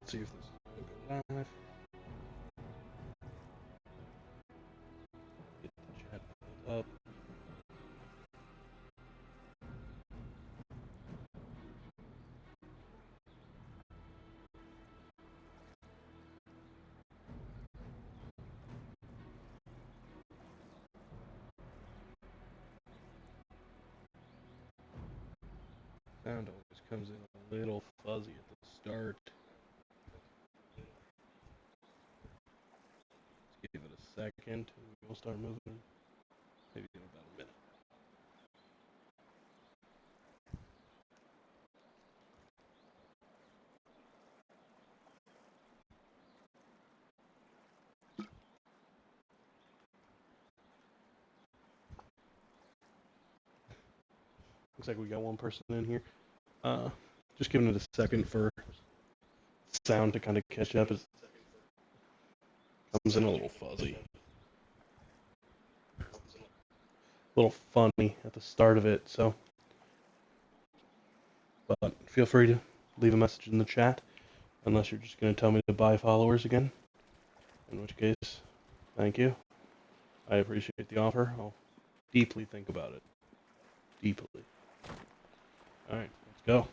see if this is going to go live. Get the chat pulled up. Sound always comes in a little fuzzy at the start. Let's give it a second and we'll start moving. Maybe in about a minute. Looks like we got one person in here. Just giving it a second for sound to kind of catch up. It comes in a little fuzzy. A little funny at the start of it, so. But feel free to leave a message in the chat, unless you're just going to tell me to buy followers again. In which case, thank you. I appreciate the offer. I'll deeply think about it. Deeply. Alright, let's go.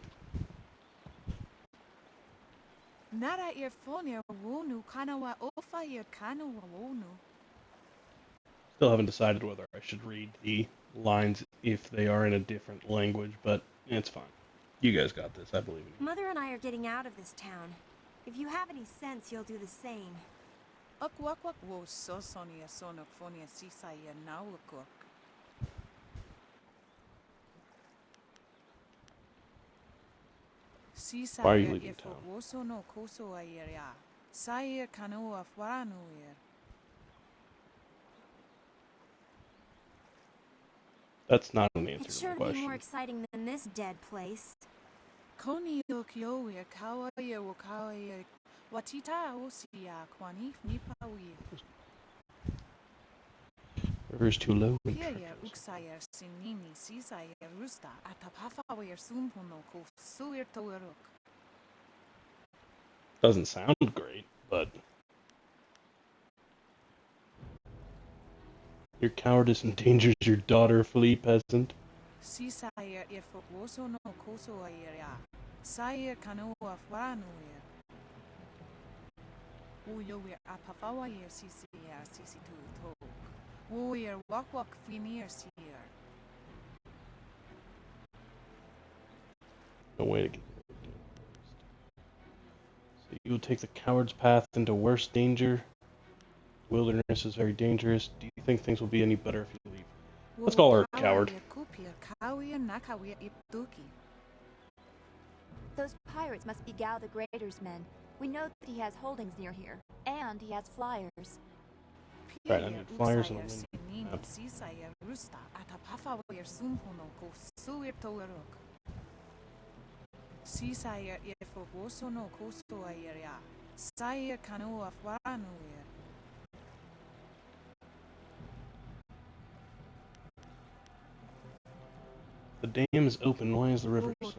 Nara earphone wonu kanawa ofa ear kanawa wonu. Still haven't decided whether I should read the lines if they are in a different language, but it's fine. You guys got this, I believe in you. Mother and I are getting out of this town. If you have any sense, you'll do the same. Akwak wo so sonia sonok fonia sisaya nawakok. Why are you leaving town? That's not an answer It's to sure my to be question. more exciting than this dead place. River's too low. Doesn't sound great, but your cowardice endangers your daughter, flea peasant. No way to get there. So you will take the coward's path into worse danger. The wilderness is very dangerous. Do you think things will be any better if you leave? Let's call her a coward. Those pirates must be Gao the Greater's men. We know that he has holdings near here, and he has flyers. Right, I need flyers and a link. The dam is open. Why is the river so low?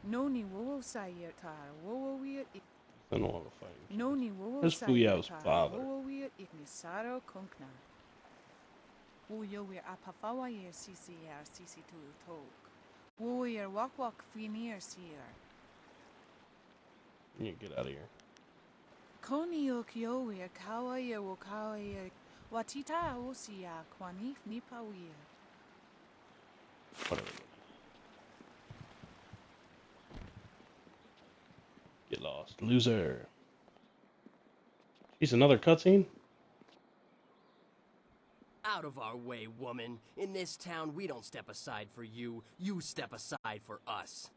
Noni wo sayer tar wo we I don't have a fighting. Noni wo Where's Fuyao's father? wo we ignisaro konkna. Wo yo we apafawa yer sisi tu tok. Wo yer wak finir seer. You get out of here. Koni yo kyo we kawa ye wo kawa ye watita o siya kwani nipa we. Whatever. Get lost. Loser. Jeez, another cutscene? Out of our way, woman. In this town, we don't step aside for you. You step aside for us.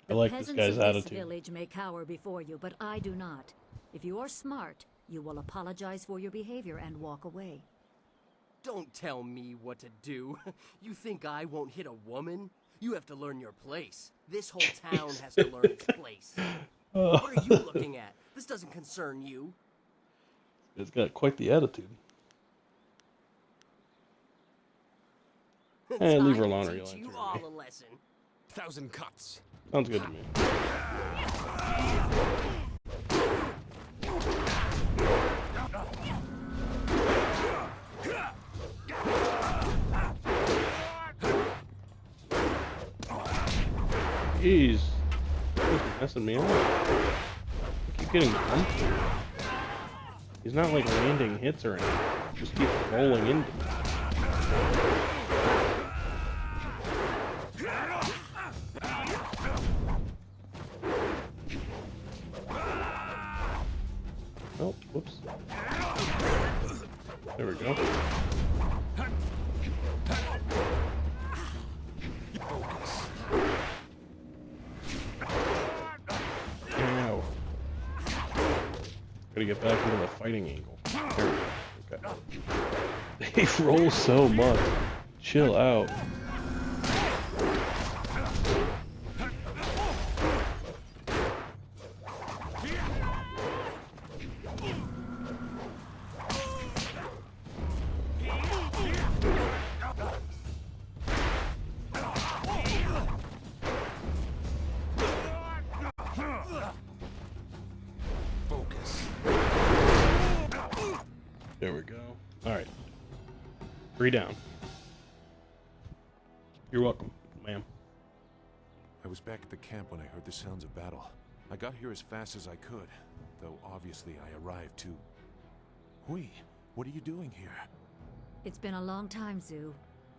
I like this guy's The peasants of this attitude. village may cower before you, but I do not. If you are smart, you will apologize for your behavior and walk away. Don't tell me what to do. You think I won't hit a woman? You have to learn your place. This whole town has to learn its place. What are you looking at? This doesn't concern you. It's got quite the attitude. Hey, leave her alone or you'll teach you answer all me. a lesson. 1,000 cuts. Sounds good to me. Jeez. He's messing me up. I keep getting bumped. He's not like landing hits or anything. Just keeps rolling into me. Oh, whoops. There we go. Ow. Gotta get back into the fighting angle. There we go. Okay. They roll so much. Chill out. There we go. Alright. 3 down. You're welcome, ma'am. I was back at the camp when I heard the sounds of battle. I got here as fast as I could, though obviously I arrived too. Hui, what are you doing here? It's been a long time, Zhu.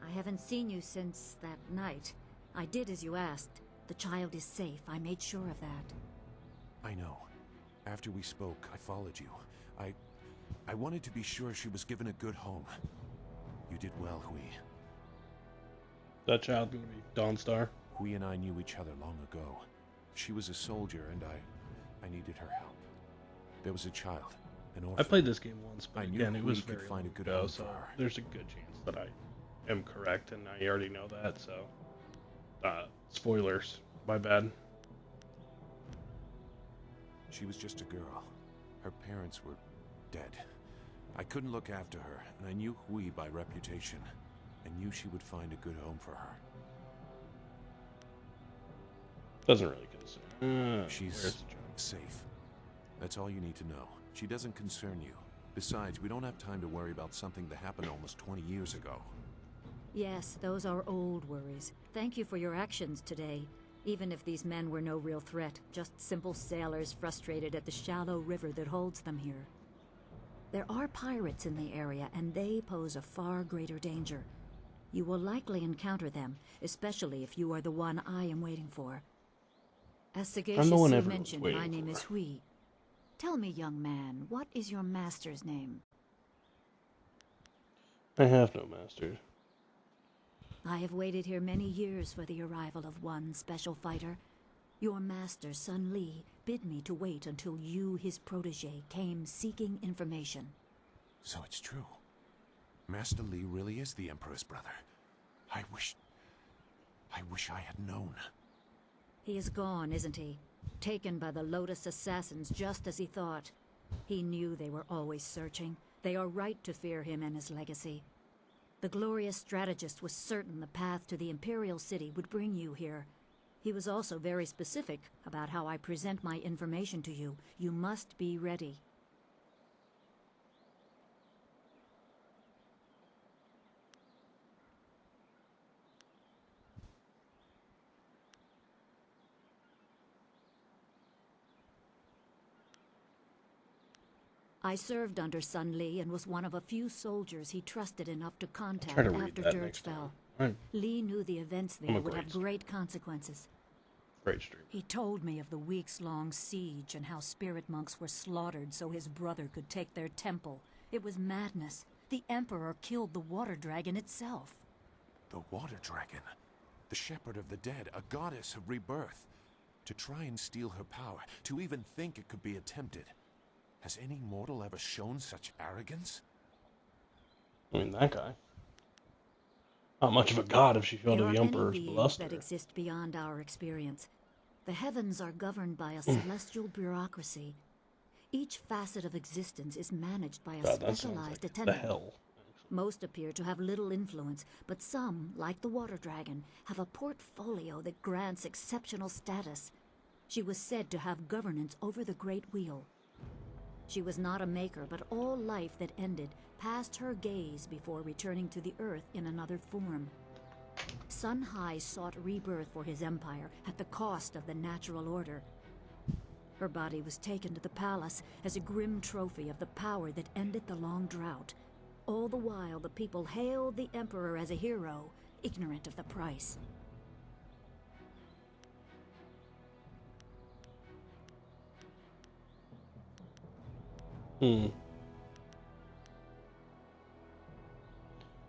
I haven't seen you since that night. I did as you asked. The child is safe. I made sure of that. I know. After we spoke, I followed you. I wanted to be sure she was given a good home. You did well, Hui. That child gonna be Dawnstar? Hui and I knew each other long ago. She was a soldier and I needed her help. There was a child, an orphan. I played this game once, but I knew again, it was we could very find long a good ago, home so for her. there's a good chance that I am correct, and I already know that, so... spoilers. My bad. She was just a girl. Her parents were dead. I couldn't look after her, and I knew Hui by reputation. I knew she would find a good home for her. Doesn't really concern. She's safe. That's all you need to know. She doesn't concern you. Besides, we don't have time to worry about something that happened almost 20 years ago. Yes, those are old worries. Thank you for your actions today. Even if these men were no real threat, just simple sailors frustrated at the shallow river that holds them here. There are pirates in the area, and they pose a far greater danger. You will likely encounter them, especially if you are the one I am waiting for. As I'm the one sagaciously everyone's mentioned, my waiting name for. is Hui. Tell me, young man, what is your master's name? I have no master. I have waited here many years for the arrival of one special fighter. Your master, Sun Li, bid me to wait until you, his protege, came seeking information. So it's true. Master Li really is the Emperor's brother. I wish I had known. He is gone, isn't he? Taken by the Lotus assassins just as he thought. He knew they were always searching. They are right to fear him and his legacy. The glorious strategist was certain the path to the Imperial City would bring you here. He was also very specific about how I present my information to you. You must be ready. I served under Sun Li and was one of a few soldiers he trusted enough to contact Try to read after that Dirge next fell. time. Li knew the events I'm there a would have great streamer. great consequences. Great stream. He told me of the weeks-long siege and how spirit monks were slaughtered so his brother could take their temple. It was madness. The Emperor killed the water dragon itself. The Water Dragon. The Shepherd of the Dead, a goddess of rebirth. To try and steal her power, to even think it could be attempted. Has any mortal ever shown such arrogance? I mean, that guy. Not much of a god if she fell to There are the many Emperor's beings bluster. that exist beyond our experience. The heavens are governed by a celestial bureaucracy. Each facet of existence is managed by a God, that sounds specialized like the attendant. hell. Most appear to have little influence, but some, like the water dragon, have a portfolio that grants exceptional status. She was said to have governance over the Great Wheel. She was not a maker, but all life that ended passed her gaze before returning to the earth in another form. Sun High sought rebirth for his empire at the cost of the natural order. Her body was taken to the palace as a grim trophy of the power that ended the long drought. All the while, the people hailed the Emperor as a hero, ignorant of the price.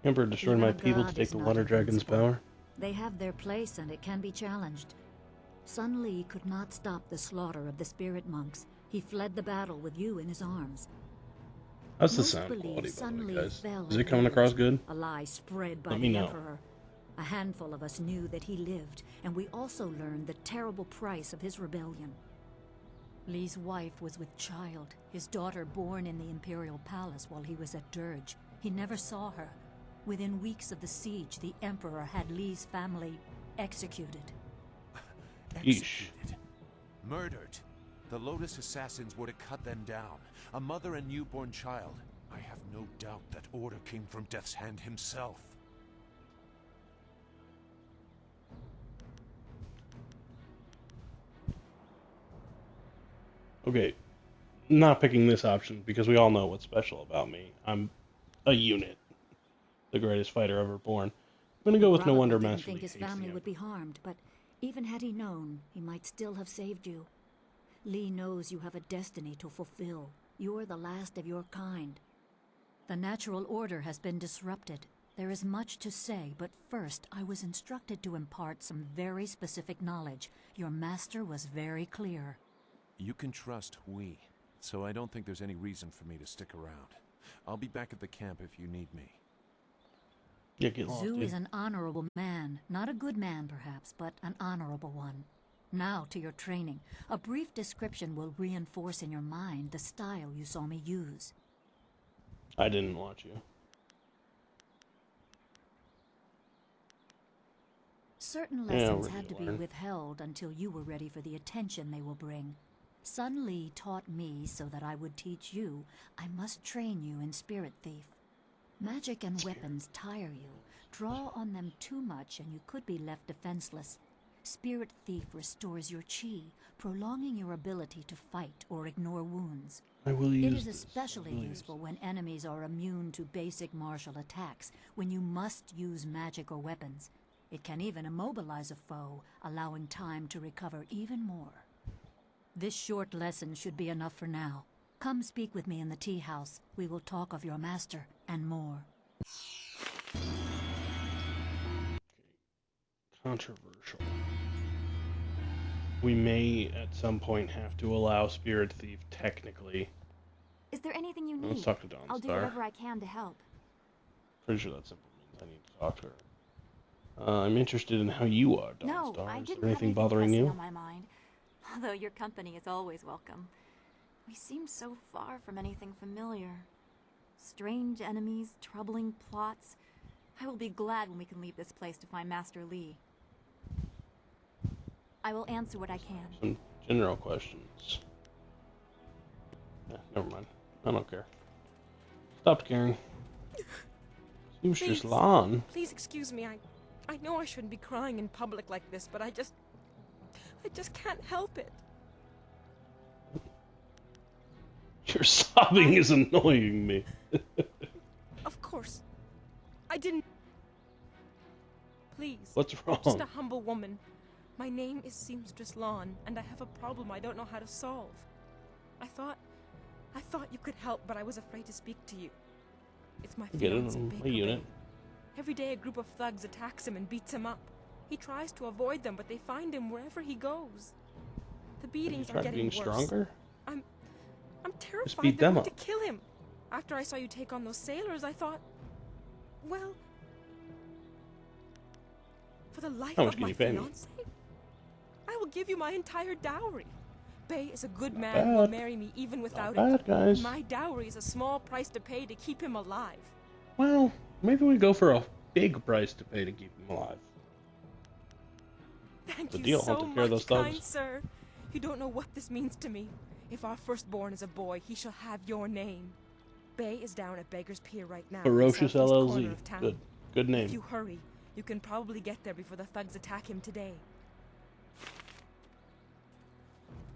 Emperor destroyed Even my a people to god take is the not water dragon's invincible. power. They have their place and it can be challenged. Sun Li could not stop the slaughter of the spirit monks. He fled the battle with you in his arms. How's the Most sound believe quality, by the Sun way, Li guys? fell Is at it coming across Weird, good? a lie spread by Let me the know. Emperor. A handful of us knew that he lived, and we also learned the terrible price of his rebellion. Li's wife was with child, his daughter born in the Imperial Palace while he was at Dirge. He never saw her. Within weeks of the siege, the Emperor had Li's family executed. Executed. Murdered. The Lotus assassins were to cut them down. A mother and newborn child. I have no doubt that order came from Death's Hand himself. Okay, not picking this option because we all know what's special about me. I'm a unit. The greatest fighter ever born. I'm gonna go with No Probably Wonder didn't Master think Lee his hates the family would Emperor. be harmed, but even had he known, he might still have saved you. Li knows you have a destiny to fulfill. You are the last of your kind. The natural order has been disrupted. There is much to say, but first I was instructed to impart some very specific knowledge. Your master was very clear. You can trust we, so I don't think there's any reason for me to stick around. I'll be back at the camp if you need me. Yeah, get lost, Zhu dude. is an honorable man. Not a good man, perhaps, but an honorable one. Now to your training. A brief description will reinforce in your mind the style you saw me use. I didn't watch you. Certain Yeah, lessons we're had to gonna be learn. withheld until you were ready for the attention they will bring. Sun Li taught me so that I would teach you. I must train you in Spirit Thief. Magic and weapons tire you. Draw on them too much and you could be left defenseless. Spirit Thief restores your chi, prolonging your ability to fight or ignore wounds. I will It use is this. especially I will use useful when enemies are immune to basic martial attacks, when you must use magic or weapons. It can even immobilize a foe, allowing time to recover even more. This short lesson should be enough for now. Come speak with me in the tea house. We will talk of your master and more. Controversial. We may at some point have to allow Spirit Thief technically. Is there anything you need? Let's talk to Dawn I'll do Star. whatever I can to help. Pretty sure that simply means I need to talk to her. I'm interested in how you are, Dawn No, Star. I Is didn't there have anything anything bothering pressing you? on my mind. Although your company is always welcome. We seem so far from anything familiar. Strange enemies, troubling plots. I will be glad when we can leave this place to find Master Li. I will answer what I can. Some general questions. Never mind. I don't care. Stopped caring. Seems just long. Please excuse me. I know I shouldn't be crying in public like this, but I just can't help it. Your sobbing is annoying me. Of course. I didn't. Please. What's I'm just wrong? a humble woman. My name is Seamstress Lawn, and I have a problem I don't know how to solve. I thought you could help, but I was afraid to speak to you. It's my Get fiance, in Baker a unit. Ray. Every day a group of thugs attacks him and beats him up. He tries to avoid them, but they find him wherever he goes. The Have you beatings are tried getting being worse. stronger? I'm terrified beat they're them going up. to kill him. After I saw you take on those sailors, I thought Well, for the life How much of can my you pay me? fiancé, I will give you my entire dowry. Bay is a good Not man who will bad. marry me even without Not it. bad, guys. My dowry is a small price to pay to keep him alive. Well, maybe we go for a big price to pay to keep him alive. Thank The you deal. I'll so take care of those much, kind thugs. sir. You don't know what this means to me. If our firstborn is a boy, he shall have your name. Bay is down at Beggar's Pier right now. in the Ferocious southeast corner LLZ. of town. Good If name. you hurry, you can probably get there before the thugs attack him today.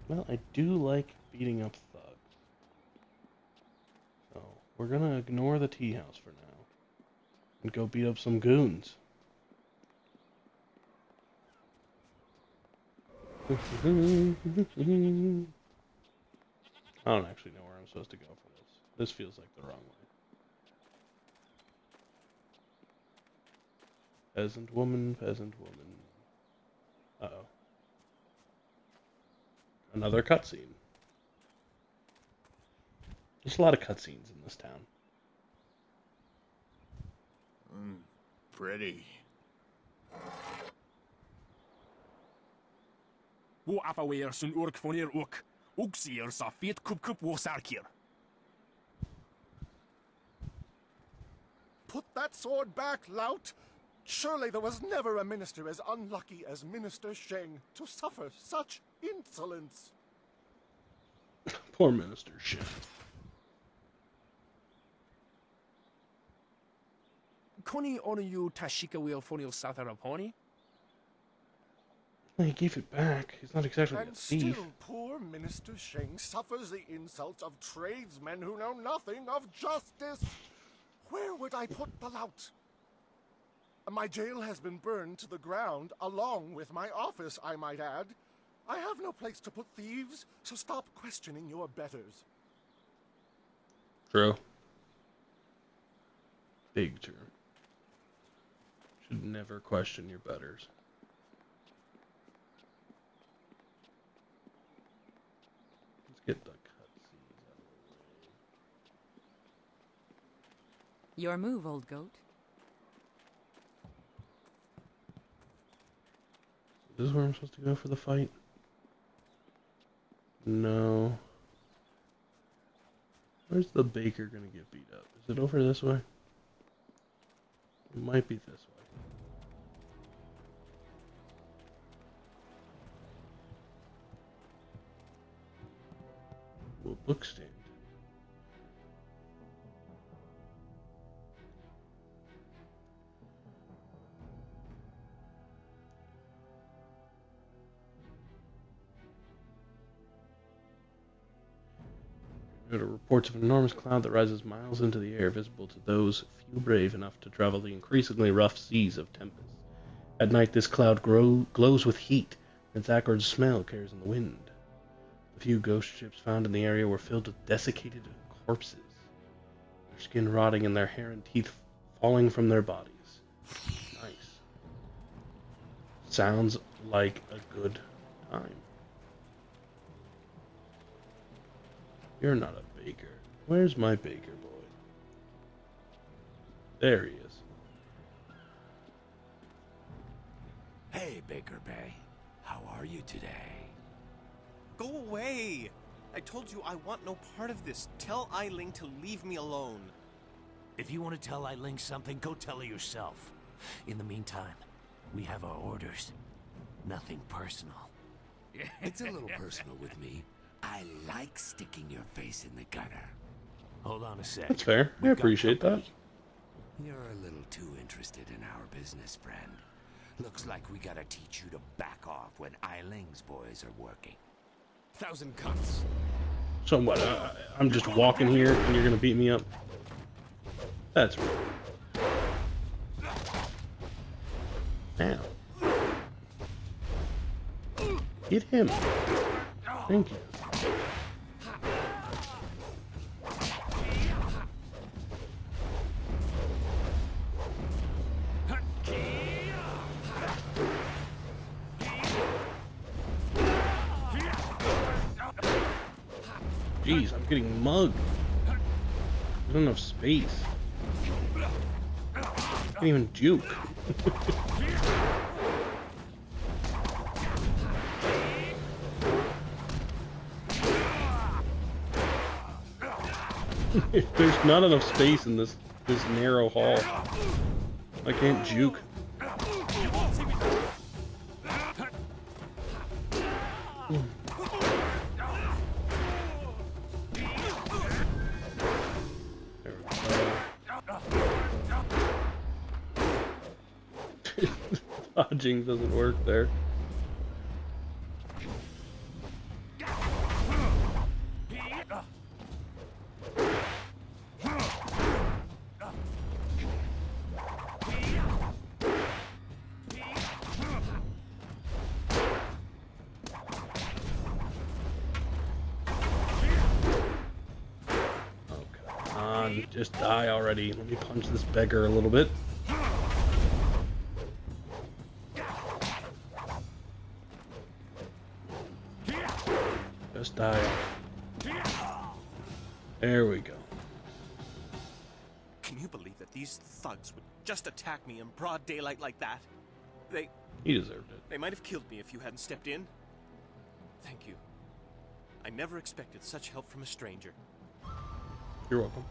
Well, I do like beating up thugs. So, we're gonna ignore the tea house for now. And go beat up some goons. I don't actually know where I'm supposed to go for this. This feels like the wrong way. Peasant woman, peasant woman. Uh-oh. Another cutscene. There's a lot of cutscenes in this town. Pretty. Wo afawir sun urk fonir ook. Oksier sa fiet kup wo sarkir. Put that sword back, lout! Surely there was never a minister as unlucky as Minister Sheng to suffer such insolence. Poor Minister Shit. Koni onu you tashika wheel fonil satharaponi? He gave it back. He's not exactly a And thief. still poor Minister Sheng suffers the insults of tradesmen who know nothing of justice. Where would I put the lout? My jail has been burned to the ground, along with my office, I might add. I have no place to put thieves, so stop questioning your betters. True. Big true. Should never question your betters. Let's get the cutscenes out of the way. Your move, old goat. Is this where I'm supposed to go for the fight? No. Where's the baker gonna get beat up? Is it over this way? It might be this way. Well, book stand. There are reports of an enormous cloud that rises miles into the air, visible to those few brave enough to travel the increasingly rough seas of Tempest. At night, this cloud glows with heat, and its acrid smell carries on the wind. The few ghost ships found in the area were filled with desiccated corpses, their skin rotting and their hair and teeth falling from their bodies. Nice. Sounds like a good time. You're not a baker. Where's my baker boy? There he is. Hey, Baker Bay. How are you today? Go away! I told you I want no part of this. Tell Eiling to leave me alone. If you want to tell Eiling something, go tell her yourself. In the meantime, we have our orders. Nothing personal. It's a little personal with me. I like sticking your face in the gutter. Hold on a sec. That's fair. I appreciate that. You're a little too interested in our business, friend. Looks like we gotta teach you to back off when Eiling's boys are working. 1,000 cuts. So what? I'm just walking here and you're gonna beat me up? That's rude. Ow. Get him. Thank you. Jeez, I'm getting mugged. There's not enough space. Can't even juke. There's not enough space in this narrow hall. I can't juke. Dodging doesn't work there. Just die already. Let me punch this beggar a little bit. Just die. There we go. Can you believe that these thugs would just attack me in broad daylight like that? He deserved it. They might have killed me if you hadn't stepped in. Thank you. I never expected such help from a stranger. You're welcome.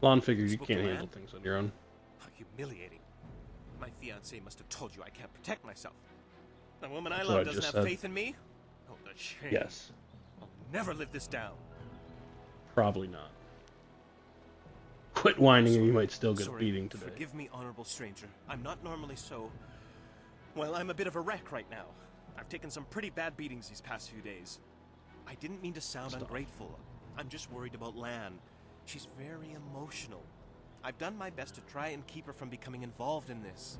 Lon figured you can't handle things on your own. How humiliating. My fiancé must have told you I can't protect myself. The woman I That's love what I doesn't just have said. faith in me? Oh, the shame. Yes. I'll never live this down. Probably not. Quit whining or you might still get a Sorry, beating today. Forgive me, honorable stranger. I'm not normally so... Well, I'm a bit of a wreck right now. I've taken some pretty bad beatings these past few days. I didn't mean to sound ungrateful. I'm just worried about Lan. She's very emotional. I've done my best to try and keep her from becoming involved in this.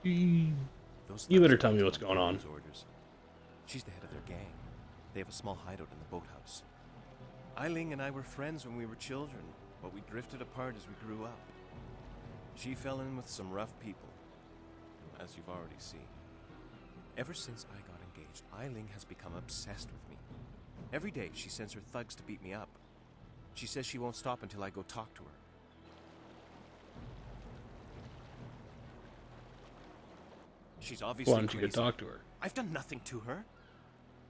You better tell me what's going on. Orders. She's the head of their gang. They have a small hideout in the boathouse. Eiling and I were friends when we were children, but we drifted apart as we grew up. She fell in with some rough people, as you've already seen. Ever since I got engaged, Eiling has become obsessed with me. Every day she sends her thugs to beat me up. She says she won't stop until I go talk to her. She's obviously Why don't you go crazy. talk to her? I've done nothing to her.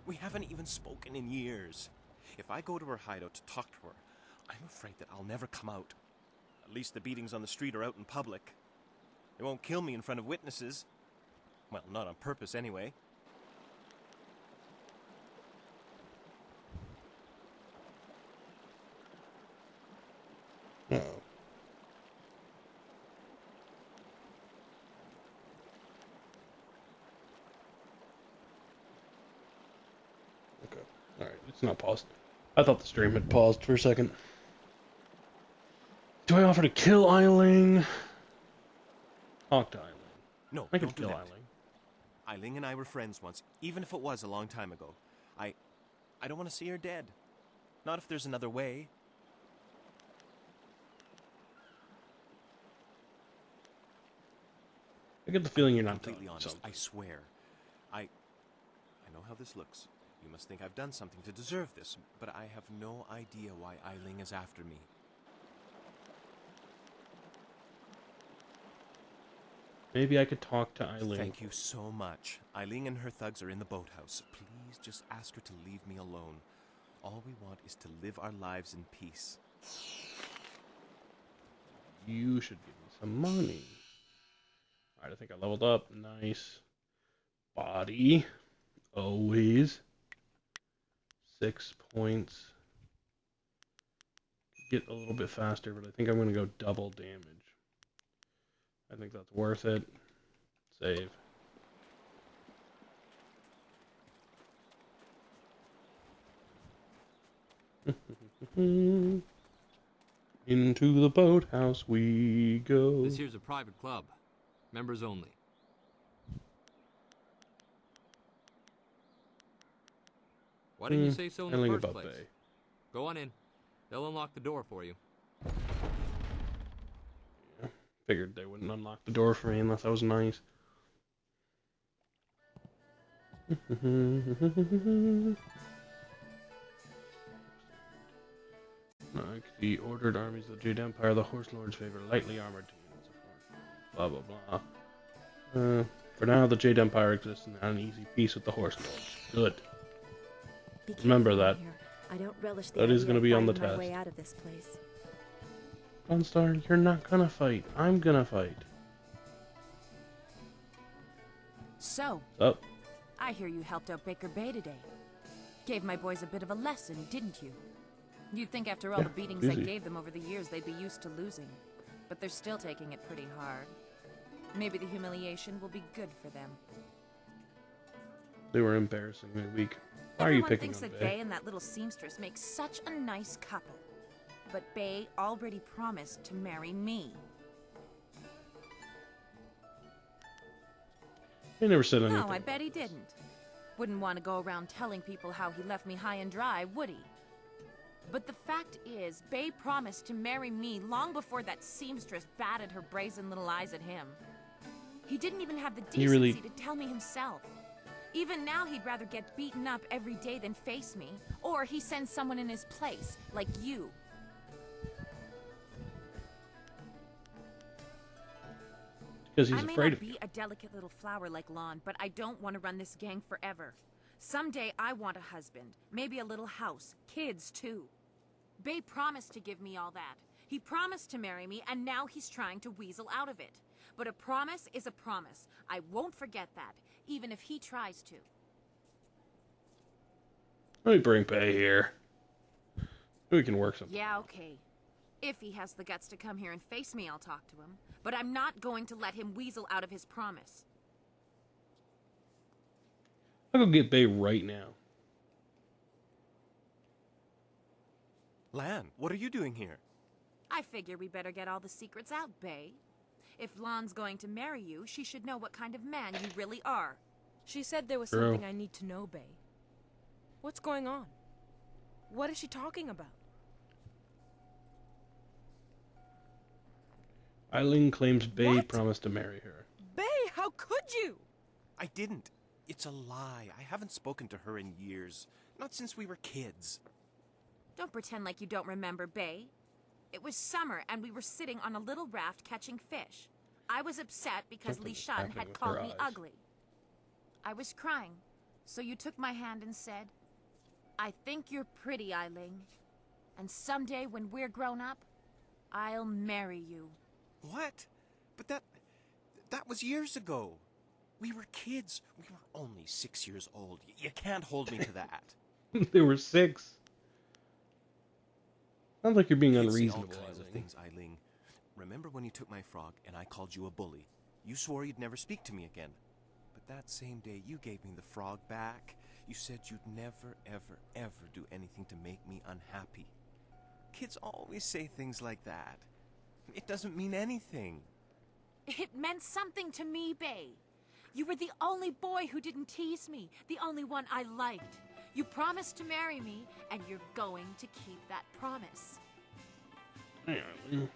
We haven't even spoken in years. If I go to her hideout to talk to her, I'm afraid that I'll never come out. At least the beatings on the street are out in public. They won't kill me in front of witnesses. Well, not on purpose anyway. Uh-oh. Okay. Alright, it's not paused. I thought the stream had paused for a second. Do I offer to kill Eiling? Talk to Eiling. No, I don't could do kill that. Eiling. Eiling and I were friends once, even if it was a long time ago. I don't want to see her dead. Not if there's another way. I get the feeling you're not Completely telling me honest, something. I swear. I know how this looks. You must think I've done something to deserve this, but I have no idea why Eiling is after me. Maybe I could talk to Eiling. Thank you so much. Eiling and her thugs are in the boathouse. Please just ask her to leave me alone. All we want is to live our lives in peace. You should give me some money. Alright, I think I leveled up. Nice. Body. Always. 6 points. Get a little bit faster, but I think I'm going to go double damage. I think that's worth it. Save. Into the boathouse we go. This here's a private club. Members only. Why didn't you say so in the Eiling first above place? bay. Go on in. They'll unlock the door for you. Yeah, figured they wouldn't unlock the door for me unless I was nice. The ordered armies of the Jade Empire, the Horse Lords favor lightly armored teams. Blah blah blah. For now, the Jade Empire exists in uneasy peace with the Horse Lords. Good. Remember that. I don't relish the That is going to be on the finding my test. way out of this place. Gunstar, you're not gonna fight. I'm gonna fight. So, What's up? I hear you helped out Baker Bay today. Gave my boys a bit of a lesson, didn't you? You'd think after all the beatings I easy. gave them over the years they'd be used to losing. But they're still taking it pretty hard. Maybe the humiliation will be good for them. They were embarrassingly weak. Why are you Everyone picking thinks on that Bay? Bay and that little seamstress make such a nice couple. But Bay already promised to marry me. He never said anything. No, I bet he didn't. Wouldn't want to go around telling people how he left me high and dry, would he? But the fact is, Bay promised to marry me long before that seamstress batted her brazen little eyes at him. He didn't even have the He decency really- to tell me himself. Even now, he'd rather get beaten up every day than face me. Or he sends someone in his place, like you. Because he's I may afraid not of you. be a delicate little flower like Lon, but I don't want to run this gang forever. Someday I want a husband, maybe a little house, kids too. Bay promised to give me all that. He promised to marry me, and now he's trying to weasel out of it. But a promise is a promise. I won't forget that, even if he tries to. Let me bring Bay here. We can work something. Yeah, okay. If he has the guts to come here and face me, I'll talk to him. But I'm not going to let him weasel out of his promise. I'll go get Bay right now. Lan, what are you doing here? I figure we better get all the secrets out, Bay. If Lon's going to marry you, she should know what kind of man you really are. She said there was Girl. something I need to know, Bay. What's going on? What is she talking about? Eileen claims Bay What? promised to marry her. Bay, how could you? I didn't. It's a lie. I haven't spoken to her in years. Not since we were kids. Don't pretend like you don't remember, Bay. It was summer, and we were sitting on a little raft catching fish. I was upset because Something Li was Shan happening had with called her me eyes. ugly. I was crying, so you took my hand and said, "I think you're pretty, Eileen. And someday when we're grown up, I'll marry you." What? But that was years ago. We were kids. We were only 6 years old. You can't hold me to that. They were 6. Sounds like you're being Kids say unreasonable, all kinds of Eileen. things, Eileen. Remember when you took my frog and I called you a bully? You swore you'd never speak to me again. But that same day you gave me the frog back. You said you'd never, ever, ever do anything to make me unhappy. Kids always say things like that. It doesn't mean anything. It meant something to me, Bay. You were the only boy who didn't tease me, the only one I liked. You promised to marry me, and you're going to keep that promise. Hey, Eileen.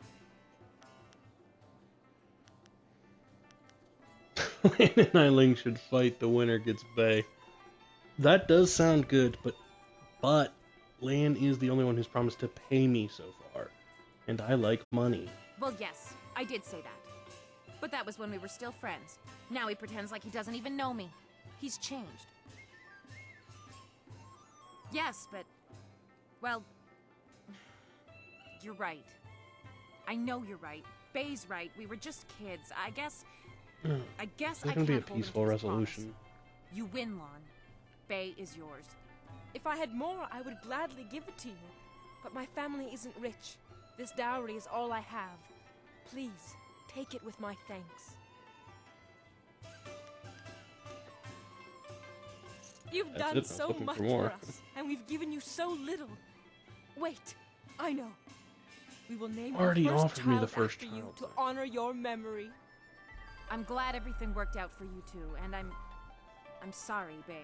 Lan and Eileen should fight. The winner gets Bay. That does sound good, but Lan is the only one who's promised to pay me so far. And I like money. Well, yes, I did say that. But that was when we were still friends. Now he pretends like he doesn't even know me. He's changed. Yes, but... well... you're right. I know you're right. Bay's right. We were just kids. I guess There's I gonna can't be a hold him to peaceful his resolution. promise. You win, Lon. Bay is yours. If I had more, I would gladly give it to you. But my family isn't rich. This dowry is all I have. Please, take it with my thanks. You've That's done it, I was so looking for much more. for us, and we've given you so little. Wait, I know. We will name Already our first offered me the child first after you child, to though. honor your memory. I'm glad everything worked out for you two, and I'm sorry, Bay.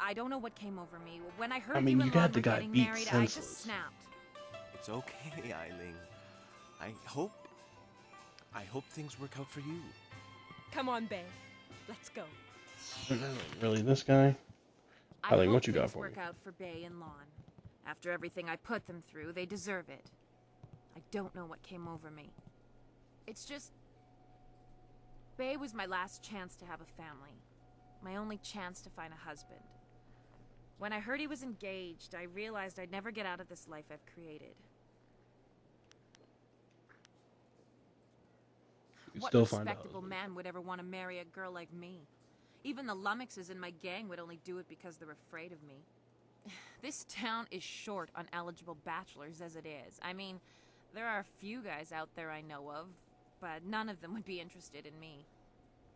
I don't know what came over me. When I heard I mean, you you and got Lon the were guy getting beat married, I senseless. just snapped. It's okay, Eileen. I hope things work out for you. Come on, Bay. Let's go. Really, this guy? I Eileen, hope what you got things for work me? out for Bay and Lon. After everything I put them through, they deserve it. I don't know what came over me. It's just... Bay was my last chance to have a family. My only chance to find a husband. When I heard he was engaged, I realized I'd never get out of this life I've created. What respectable man would ever want to marry a girl like me? Even the lummoxes in my gang would only do it because they're afraid of me. This town is short on eligible bachelors as it is. I mean, there are a few guys out there I know of, but none of them would be interested in me.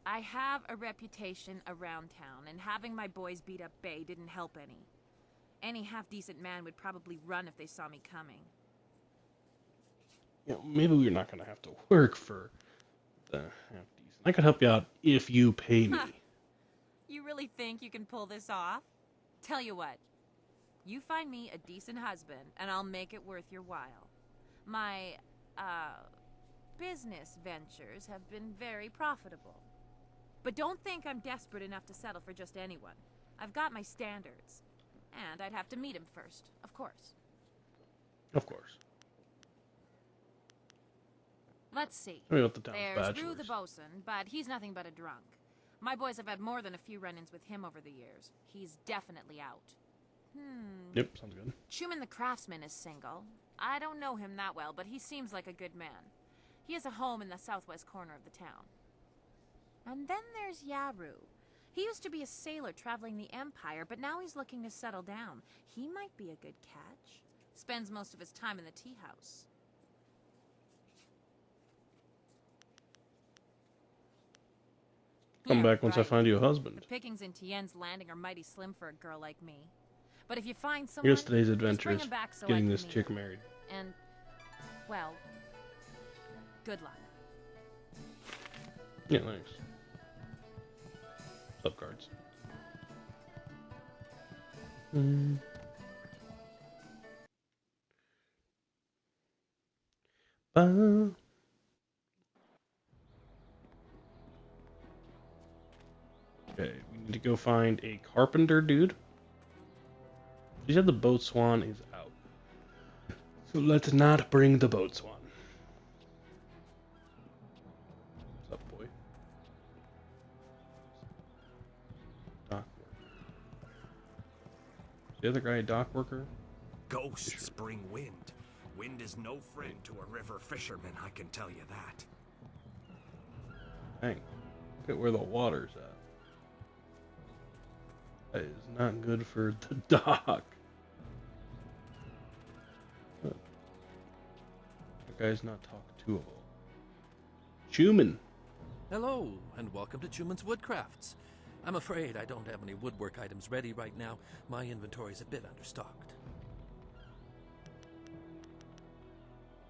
I have a reputation around town, and having my boys beat up Bay didn't help any. Any half-decent man would probably run if they saw me coming. You know, maybe we're not going to have to work for the half-decent. I could help you out if you pay me. You really think you can pull this off? Tell you what. You find me a decent husband, and I'll make it worth your while. My, business ventures have been very profitable. But don't think I'm desperate enough to settle for just anyone. I've got my standards. And I'd have to meet him first, of course. Of course. Let's see. There's Rue the bosun, but he's nothing but a drunk. My boys have had more than a few run-ins with him over the years. He's definitely out. Yep, sounds good. Schumann the craftsman is single. I don't know him that well, but he seems like a good man. He has a home in the southwest corner of the town. And then there's Yaru. He used to be a sailor traveling the Empire, but now he's looking to settle down. He might be a good catch. Spends most of his time in the tea house. Come back once I find you a husband. The pickings in Tien's Landing are mighty slim for a girl like me. But if you find someone, here's today's adventure: so getting this chick married. And, well, good luck. Yeah, thanks. Sub cards. Okay, we need to go find a carpenter dude. She said the boat swan is out. So let's not bring the boat swan. What's up, boy? Dock worker. Is the other guy a dock worker? Ghosts bring wind. Wind is no friend to a river fisherman, I can tell you that. Dang. Look at where the water's at. That is not good for the dock. That guy's not talk-toable. Schumann! Hello, and welcome to Schumann's Woodcrafts. I'm afraid I don't have any woodwork items ready right now. My inventory's a bit understocked.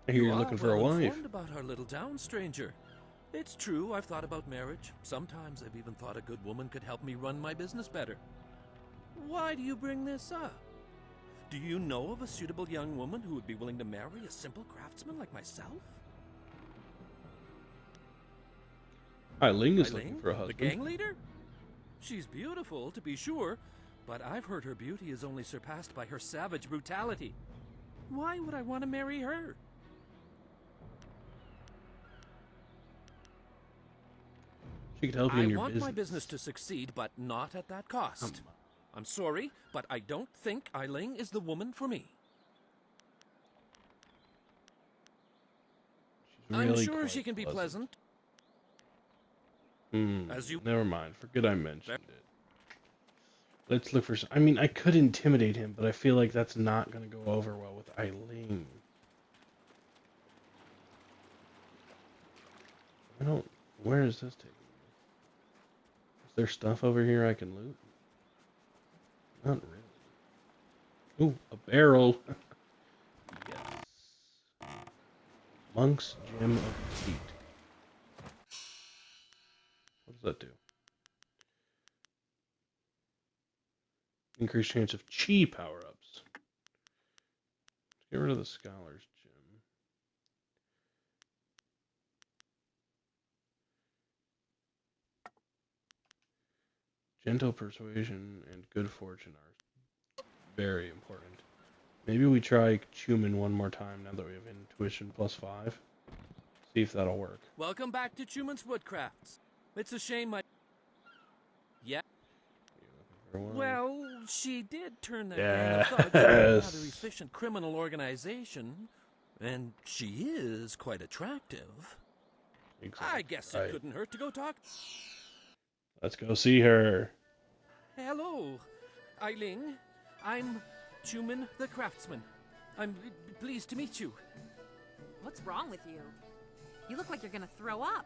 I hear you're looking for a wife. Informed about our little town, stranger. It's true, I've thought about marriage. Sometimes I've even thought a good woman could help me run my business better. Why do you bring this up? Do you know of a suitable young woman who would be willing to marry a simple craftsman like myself? Eileen is looking for a husband. The gang leader? She's beautiful, to be sure, but I've heard her beauty is only surpassed by her savage brutality. Why would I want to marry her? She could help you in your I want business. my business to succeed, but not at that cost. I'm sorry, but I don't think Eileen is the woman for me. Really I'm sure she can be pleasant. As you... Never mind. Forget I mentioned it. Let's look for some... I mean, I could intimidate him, but I feel like that's not going to go over well with Eileen. I don't... Where is this taking me? Is there stuff over here I can loot? Not really. Ooh, a barrel. Yes. Monk's Gem of Feet. What does that do? Increased chance of chi power-ups. Let's get rid of the Scholar's Gem. Gentle persuasion and good fortune are very important. Maybe we try Chuman one more time now that we have intuition +5. See if that'll work. Welcome back to Chuman's Woodcrafts. It's a shame my... Yeah. Well, she did turn that gang of thugs into a rather efficient criminal organization, and she is quite attractive. Exactly I guess right. it couldn't hurt to go talk. Let's go see her. Hello, Eiling. I'm Chuman the Craftsman. I'm pleased to meet you. What's wrong with you? You look like you're gonna throw up.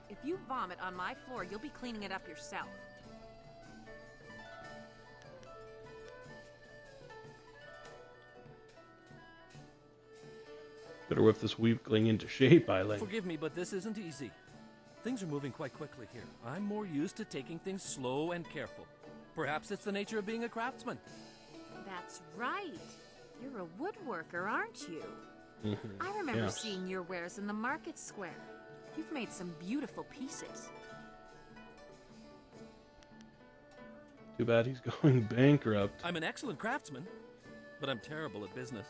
If you vomit on my floor, you'll be cleaning it up yourself. Better whip this weakling into shape, Eileen. Forgive me, but this isn't easy. Things are moving quite quickly here. I'm more used to taking things slow and careful. Perhaps it's the nature of being a craftsman. That's right. You're a woodworker, aren't you? I remember seeing your wares in the market square. You've made some beautiful pieces. Too bad he's going bankrupt. I'm an excellent craftsman, but I'm terrible at business.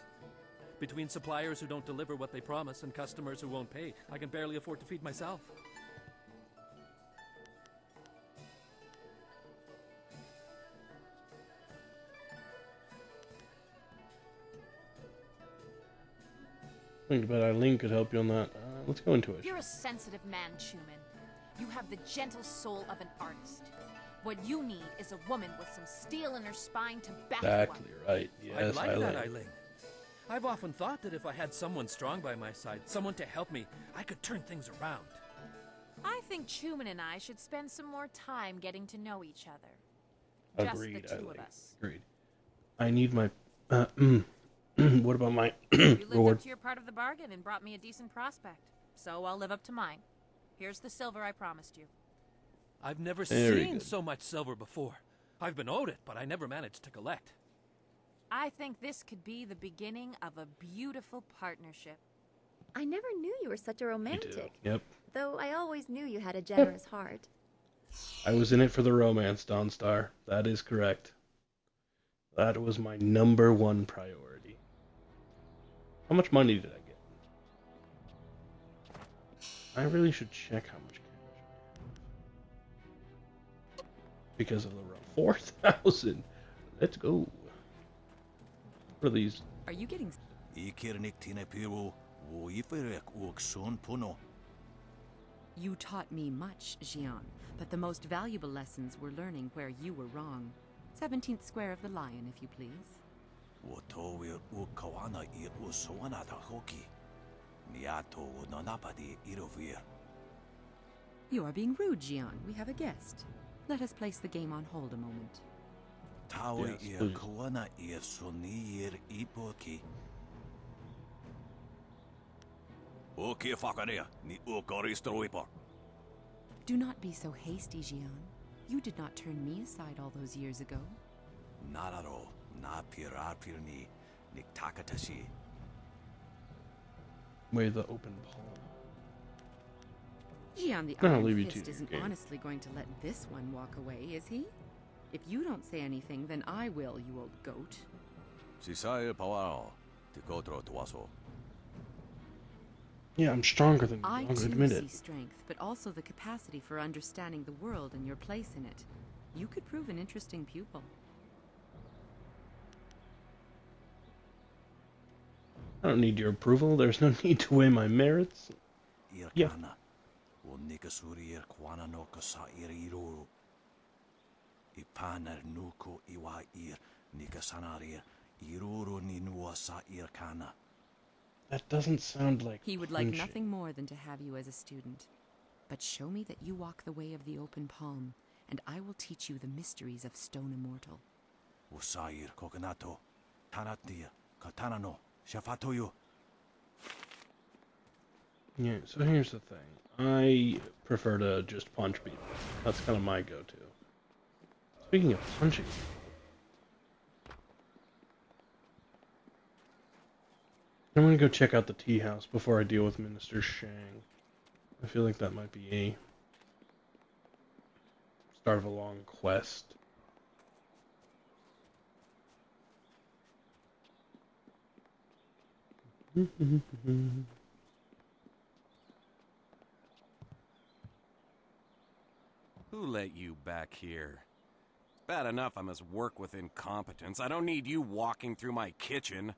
Between suppliers who don't deliver what they promise and customers who won't pay, I can barely afford to feed myself. Think about Eileen could help you on that. Let's go into it. You're a sensitive man, Chuman. You have the gentle soul of an artist. What you need is a woman with some steel in her spine to back you up. Exactly right. Yes, I like Eileen. that, Eileen. I've often thought that if I had someone strong by my side, someone to help me, I could turn things around. I think Chuman and I should spend some more time getting to know each other. Agreed, Just the two Eileen. of us. Agreed. I need my... what about my You lived reward? up to your part of the bargain and brought me a decent prospect. So I'll live up to mine. Here's the silver I promised you. I've never Very seen good. so much silver before. I've been owed it, but I never managed to collect. I think this could be the beginning of a beautiful partnership. I never knew you were such a romantic. Yep. Though I always knew you had a generous heart. I was in it for the romance, Dawnstar. That is correct. That was my #1 priority. How much money did I get? I really should check how much cash I have. Because of the row. 4,000. Let's go. What are these? Are you getting... You taught me much, Jian, but the most valuable lessons were learning where you were wrong. 17th square of the lion, if you please. You are being rude, Jian. We have a guest. Let us place the game on hold a moment. Do not be so hasty, Jian. You did not turn me aside all those years ago. Way the open palm. Jian, the I'll Iron leave you to Fist your isn't game. honestly going to let this one walk away, is he? If you don't say anything, then I will, you old goat. Yeah, I'm stronger than you. I I'll too admit see it. strength, but also the capacity for understanding the world and your place in it. You could prove an interesting pupil. I don't need your approval. There's no need to weigh my merits. Yeah. That doesn't sound like He would like punching. nothing more than to have you as a student. But show me that you walk the way of the open palm, and I will teach you the mysteries of Stone Immortal. Yeah, so here's the thing. I prefer to just punch people. That's kind of my go-to. Speaking of punching people, I'm gonna go check out the tea house before I deal with Minister Shang. I feel like that might be a start of a long quest. Who let you back here? Bad enough I must work with incompetence. I don't need you walking through my kitchen.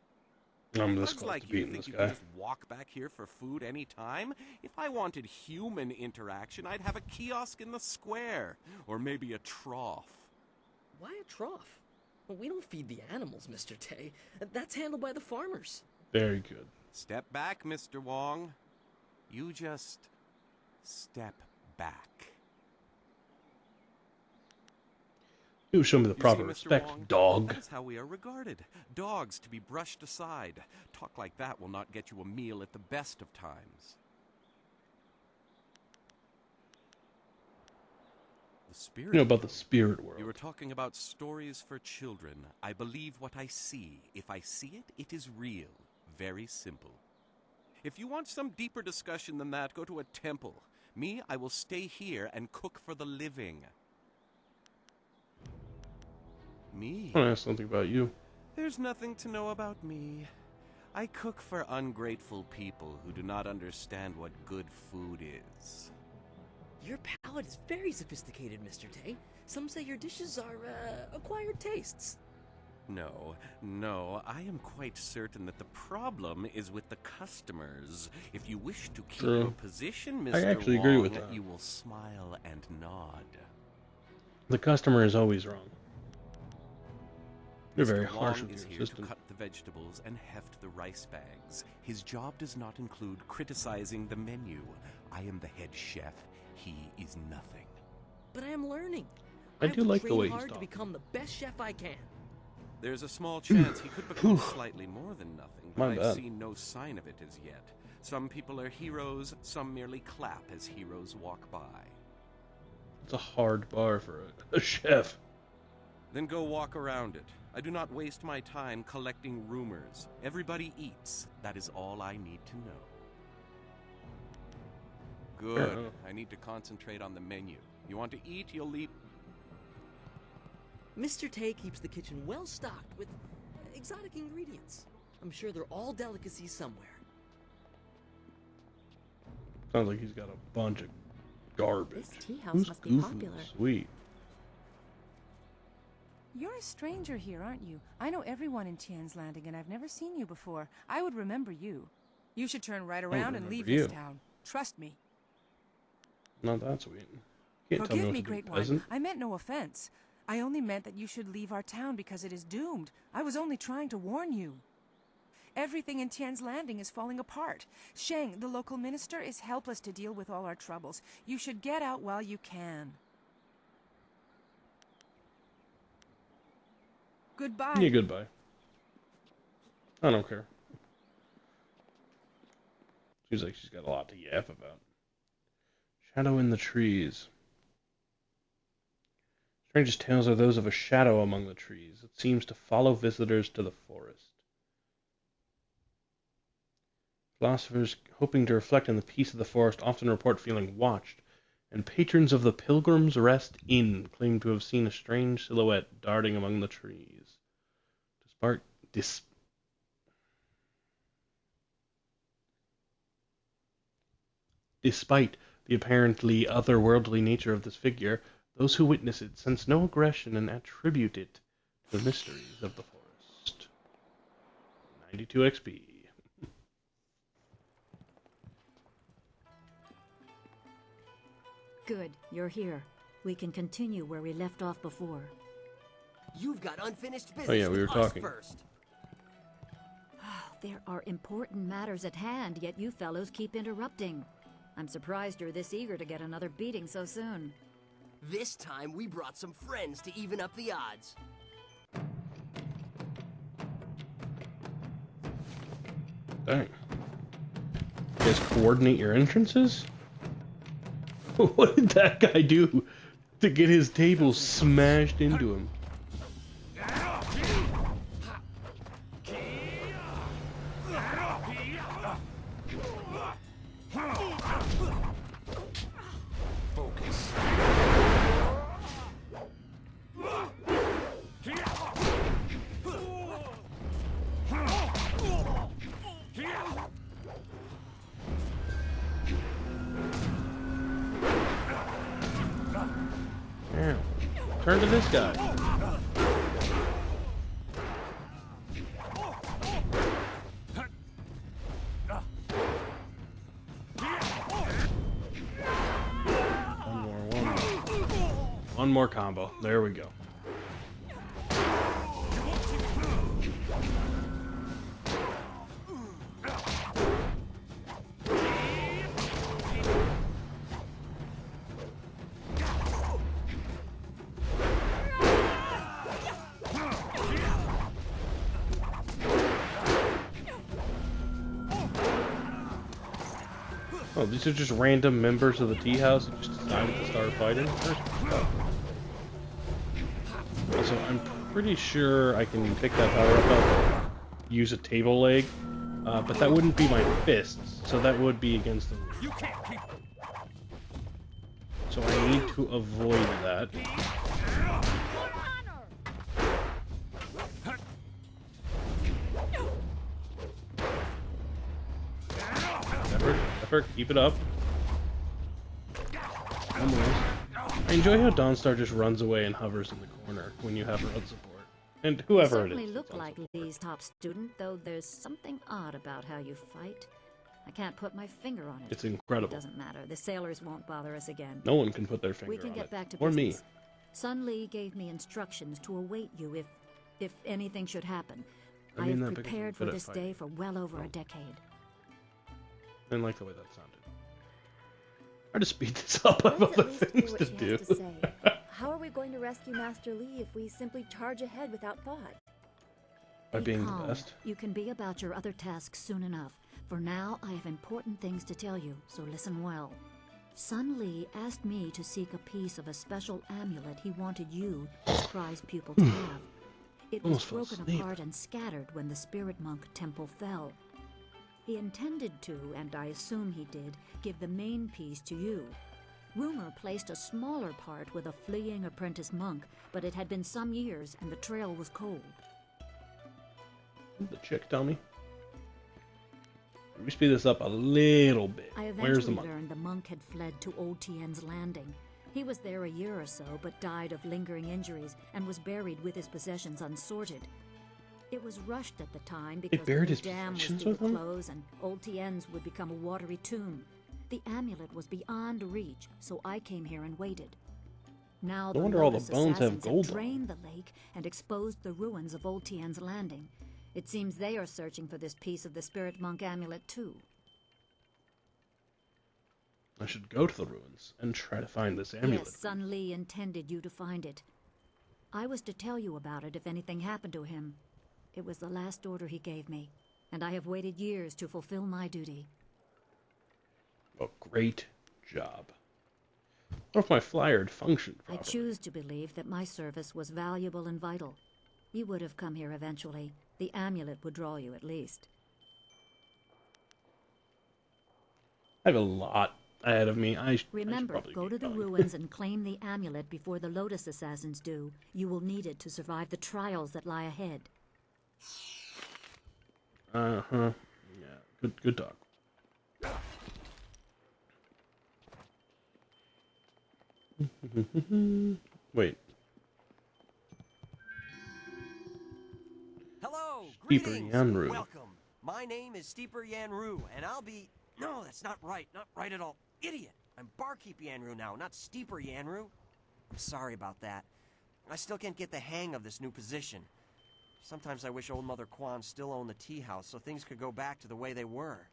I'm this Bugs close like to you beating think this you guy. can just walk back here for food any time? If I wanted human interaction, I'd have a kiosk in the square. Or maybe a trough. Why a trough? Well, we don't feed the animals, Mr. Tay. That's handled by the farmers. Very good. Step back, Mr. Wong. You just step back. You show me the You proper see, Mr. respect, Wong? dog. That's how we are regarded. Dogs to be brushed aside. Talk like that will not get you a meal at the best of times. The spirit You know about the world. spirit world. You were talking about stories for children. I believe what I see. If I see it, it is real. Very simple. If you want some deeper discussion than that, go to a temple. Me, I will stay here and cook for the living. Me? I want to ask something about you. There's nothing to know about me. I cook for ungrateful people who do not understand what good food is. Your palate is very sophisticated, Mr. Tay. Some say your dishes are, acquired tastes. No, I am quite certain that the problem is with the customers. If you wish to keep True. your position, Mr. I actually agree with Wong, that. you will smile and nod. The customer is always wrong. You're very Mr. harsh Wong with is your here to assistant. cut the vegetables and heft the rice bags. His job does not include criticizing the menu. I am the head chef. He is nothing. But I am learning. I do like the train way he's hard to talking. become the best chef I can. There's a small chance he could become slightly more than nothing, but My I've bad. seen no sign of it as yet. Some people are heroes, some merely clap as heroes walk by. It's a hard bar for a chef. Then go walk around it. I do not waste my time collecting rumors. Everybody eats. That is all I need to know. Good. enough. I need to concentrate on the menu. You want to eat, you'll leave. Mr. Tay keeps the kitchen well stocked with exotic ingredients. I'm sure they're all delicacies somewhere. Sounds like he's got a bunch of garbage. This tea house Who's must be goofy? popular. Sweet. You're a stranger here, aren't you? I know everyone in Tian's Landing, and I've never seen you before. I would remember you. You should turn right around and remember leave you. this town. Trust me. Not that sweet. Can't tell Forgive what me, to do, Great One. peasant. I meant no offense. I only meant that you should leave our town because it is doomed. I was only trying to warn you. Everything in Tian's Landing is falling apart. Sheng, the local minister, is helpless to deal with all our troubles. You should get out while you can. Goodbye. Yeah, goodbye. I don't care. Seems like she's got a lot to yap about. Shadow in the trees. Strangest tales are those of a shadow among the trees. It seems to follow visitors to the forest. Philosophers hoping to reflect on the peace of the forest often report feeling watched, and patrons of the Pilgrim's Rest Inn claim to have seen a strange silhouette darting among the trees. Despite the apparently otherworldly nature of this figure, those who witness it sense no aggression and attribute it to the mysteries of the forest. 92 XP. Good, you're here. We can continue where we left off before. You've got unfinished business Oh yeah, we were with us talking. first. There are important matters at hand, yet you fellows keep interrupting. I'm surprised you're this eager to get another beating so soon. This time we brought some friends to even up the odds. Dang. You guys coordinate your entrances? What did that guy do to get his table smashed into him? Focus. Turn to this guy. One more combo. There we go. Oh, these are just random members of the tea house who just decided to start fighting? Also, I'm pretty sure I can pick that power up, use a table leg, but that wouldn't be my fists, so that would be against the rule. So I need to avoid that. Effort, keep it up. Almost. I enjoy how Dawnstar just runs away and hovers in the corner when you have her on support. And whoever it is. You certainly look like Lee's top student, though there's something odd about how you fight. I can't put my finger on it. It's incredible. It doesn't matter. The sailors won't bother us again. No one can put their finger on it. We can get back to or business. me. Sun Lee gave me instructions to await you if anything should happen. I I mean have that because prepared I'm for good at this fighting. day for well over a decade. I didn't like the way that sounded. Try to speed this up. I have other things to do. How are we going to rescue Master Lee if we simply charge ahead without thought? By being calm. the best. You can be about your other tasks soon enough. For now, I have important things to tell you, so listen well. Sun Lee asked me to seek a piece of a special amulet he wanted you, his prize pupil, to have. It was broken apart and scattered when the Spirit Monk Temple fell. He intended to, and I assume he did, give the main piece to you. Rumor placed a smaller part with a fleeing apprentice monk, but it had been some years and the trail was cold. The chick, tell me. Let me speed this up a little bit. I Where's the eventually monk? learned the monk had fled to Old Tien's Landing. He was there a year or so, but died of lingering injuries and was buried with his possessions unsorted. It was rushed at the time because buried the his dam was possessions due with to him? close and Old Tien's would become a watery tomb. The amulet was beyond reach, so I came here and waited. Now No the wonder all the Lotus bones have assassins gold on drained the lake and exposed the ruins of Old Tien's Landing. It seems they are searching for this piece of the Spirit Monk amulet too. I should go to the ruins and try to find this amulet. Yes, Sun Lee intended you to find it. I was to tell you about it if anything happened to him. It was the last order he gave me, and I have waited years to fulfill my duty. A great job. What if my flyer had functioned I properly? choose to believe that my service was valuable and vital. You would have come here eventually. The amulet would draw you at least. I have a lot ahead of me. Remember, go to the ruins and claim the amulet before the Lotus assassins do. You will need it to survive the trials that lie ahead. Uh-huh. Yeah, good talk. Wait. Hello, Steeper greetings, Yanru. welcome. My name is Steeper Yanru, and I'll be... No, that's not right at all. Idiot! I'm Barkeep Yanru now, not Steeper Yanru. I'm sorry about that. I still can't get the hang of this new position. Sometimes I wish old Mother Quan still owned the tea house so things could go back to the way they were.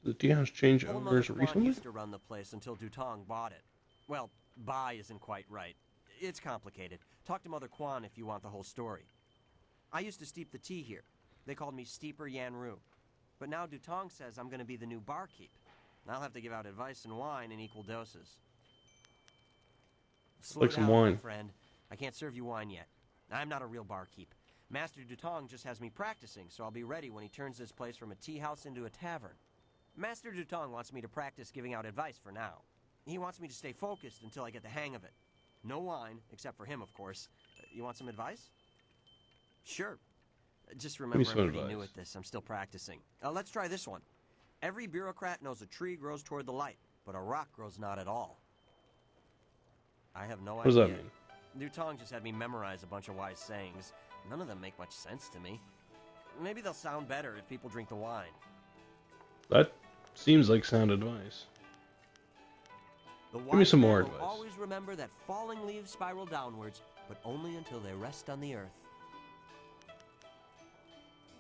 Did the tea house change Old owners Mother Quan recently? used to run the place until Dutong bought it. Well, buy isn't quite right. It's complicated. Talk to Mother Quan if you want the whole story. I used to steep the tea here. They called me Steeper Yanru. But now Dutong says I'm going to be the new barkeep. I'll have to give out advice and wine in equal doses. Slow Like some down, wine. my friend. I can't serve you wine yet. I'm not a real barkeep. Master Dutong just has me practicing, so I'll be ready when he turns this place from a tea house into a tavern. Master Dutong wants me to practice giving out advice for now. He wants me to stay focused until I get the hang of it. No wine, except for him, of course. You want some advice? Sure. Just remember, I'm pretty new at this. I'm still practicing. Let's try this one. Every bureaucrat knows a tree grows toward the light, but a rock grows not at all. I have no What does idea. that mean? Newtong just had me memorize a bunch of wise sayings. None of them make much sense to me. Maybe they'll sound better if people drink the wine. That seems like sound advice. Give me some more advice. Always remember that falling leaves spiral downwards, but only until they rest on the earth.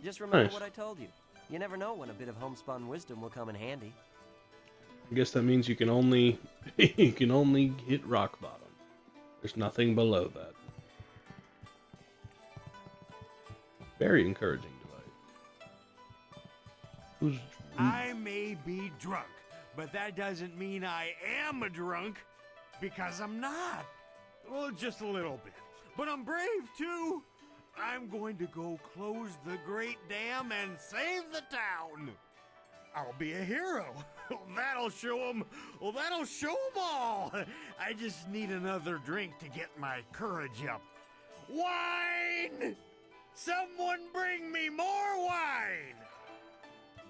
Just remember what I told you. You never know when a bit of homespun wisdom will come in handy. I guess that means you can only hit rock bottom. There's nothing below that. Very encouraging device. I may be drunk, but that doesn't mean I am a drunk, because I'm not. Well, just a little bit. But I'm brave, too. I'm going to go close the Great Dam and save the town. I'll be a hero. That'll show them. Well, that'll show them all. I just need another drink to get my courage up. Wine! Someone bring me more wine!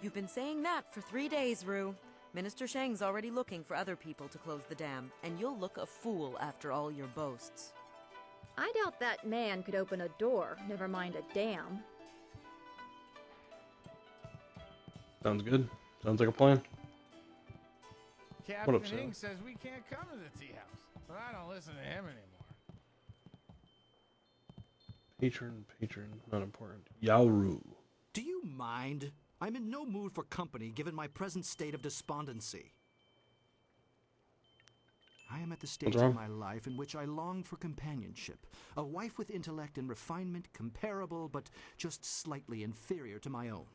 You've been saying that for 3 days, Rue. Minister Shang's already looking for other people to close the dam, and you'll look a fool after all your boasts. I doubt that man could open a door, never mind a dam. Sounds good. Sounds like a plan. Captain What up, Sally? Ink says we can't come to the tea house, but I don't listen to him anymore. Patron, not important. Yaoru. Do you mind? I'm in no mood for company given my present state of despondency. I am at the stage of my life in which I long for companionship, a wife with intellect and refinement comparable but just slightly inferior to my own.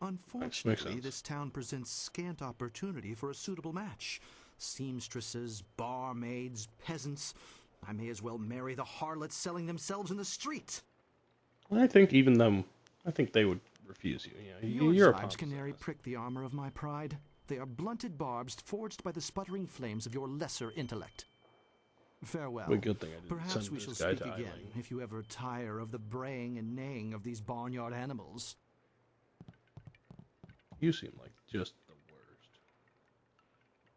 Unfortunately, this town presents scant opportunity for a suitable match. Seamstresses, barmaids, peasants. I may as well marry the harlots selling themselves in the street. I think even them, I think they would refuse you. Yeah, you're a Your canary prick the armor of my pride. They are blunted barbs forged by the sputtering flames of your lesser intellect. Farewell. Well, good thing I didn't Perhaps send we this shall guy speak to again Eileen. if you ever tire of the braying and neighing of these barnyard animals. You seem like just the worst.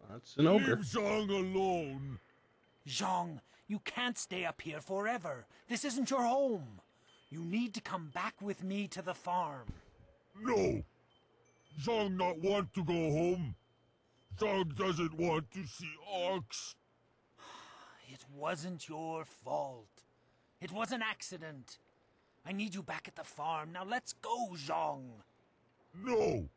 That's an ogre. Leave Zhang alone. Zhang, you can't stay up here forever. This isn't your home. You need to come back with me to the farm. No. Zhang not want to go home. Zhang doesn't want to see Ox. It wasn't your fault. It was an accident. I need you back at the farm. Now let's go, Zhang. No.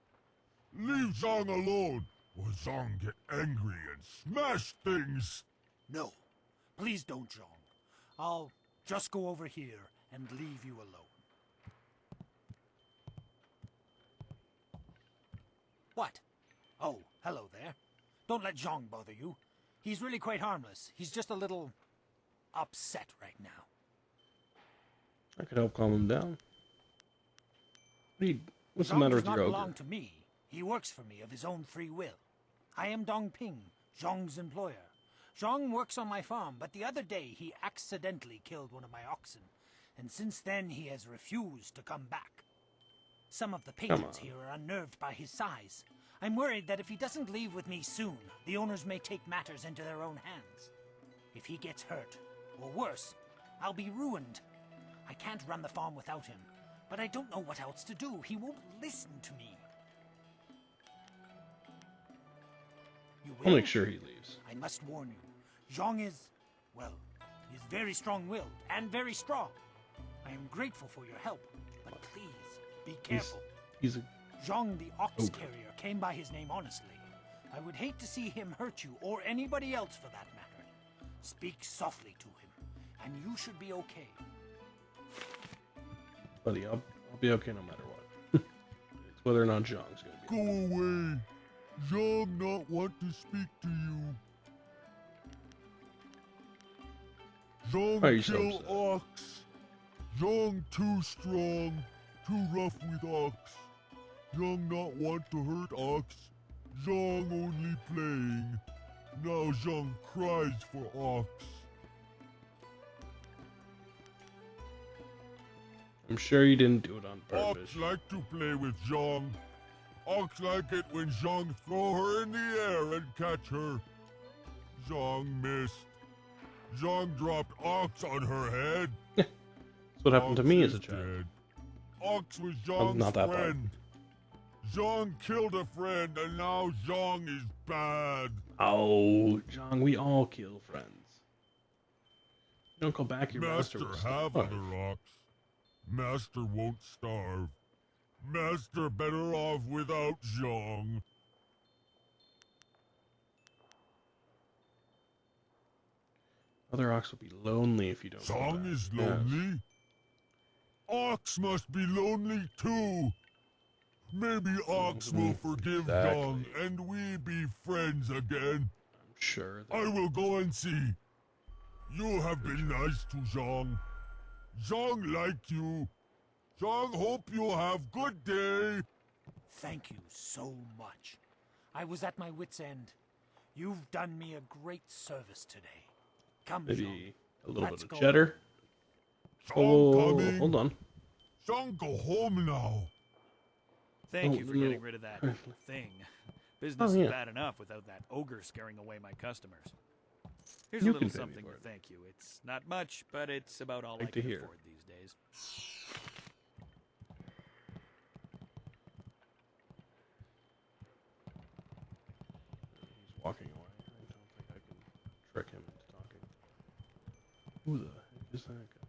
Leave Zhang alone, or Zhang get angry and smash things. No. Please don't, Zhang. I'll just go over here and leave you alone. What? Oh, hello there. Don't let Zhang bother you. He's really quite harmless. He's just a little upset right now. I could help calm him down. What's the Zhang matter does with your not ogre? belong to me. He works for me of his own free will. I am Dong Ping, Zhang's employer. Zhang works on my farm, but the other day he accidentally killed one of my oxen, and since then he has refused to come back. Some of the patrons here are unnerved by his size. I'm worried that if he doesn't leave with me soon, the owners may take matters into their own hands. If he gets hurt, or worse, I'll be ruined. I can't run the farm without him, but I don't know what else to do. He won't listen to me. You will? I'll make sure he leaves. I must warn you, Zhang is, well, he's very strong-willed and very strong. I am grateful for your help, but please, be careful. He's a Zhang the ox ogre. carrier came by his name honestly. I would hate to see him hurt you, or anybody else for that matter. Speak softly to him, and you should be okay. Buddy, I'll be okay no matter what. It's whether or not Zhang's gonna be. Go away. Zhang not want to speak to you. Zhang Why are you so kill upset? Ox. Zhang too strong, too rough with Ox. Zhang not want to hurt Ox. Zhang only playing. Now Zhang cries for Ox. I'm sure you didn't do it on purpose. Ox like to play with Zhang. Ox like it when Zhang throw her in the air and catch her. Zhang missed. Zhang dropped Ox on her head. That's what happened to me as a Ox is child. dead. Ox was Oh, not Zhang's that part. friend. Zhang killed a friend, and now Zhang is bad. Oh, Zhang, we all kill friends. You don't go back, your master Master will have starve. other Ox. Master won't starve. Master better off without Zhang. Other ox will be lonely if you don't go Zhang back. is Yes. lonely. Ox must be lonely too. Maybe Ox will forgive Zhang and we be friends again. I'm sure. I will go and see. You have been nice to Zhang. Zhang liked you. Zhang hope you have good day. Thank you so much. I was at my wit's end. You've done me a great service today. Come, Maybe Jean. a little Let's bit of go. cheddar. Zhang coming. Hold on. Zhang go home now. Thank Oh, you for no. getting rid of that thing. Business Oh, yeah. is bad enough without that ogre scaring away my customers. Here's You a little can pay me something for to it. thank you. It's not much, but it's about all I Like to can hear. afford these days. He's walking away. I don't think I can trick him into talking. Who the heck is that guy?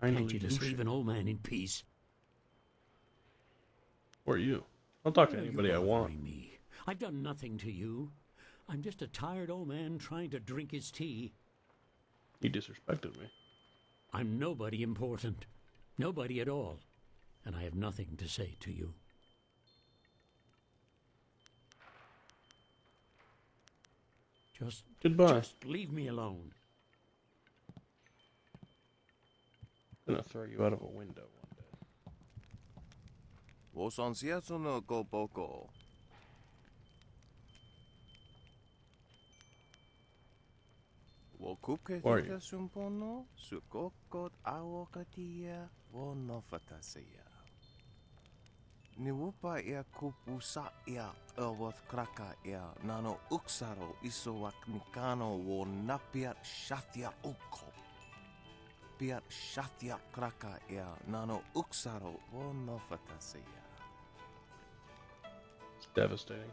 Can't Kindly you just Lucian. leave an old man in peace? Who are you? I'll talk to Why are you anybody I want. bothering me? I've done nothing to you. I'm just a tired old man trying to drink his tea. He disrespected me. I'm nobody important. Nobody at all. And I have nothing to say to you. Goodbye. Just leave me alone. I'm gonna throw you out of a window one day. Wosansiazo no go boko. Wokuke Who are you? tika sumpono, sukokot awokatia, wonofatasea. Niwupa ia kupusa ia elwath kraka ia nano uksaro isowak mikano wo napiat shathia uko. Piat shathia kraka ia nano uksaro wonofatasea. It's devastating.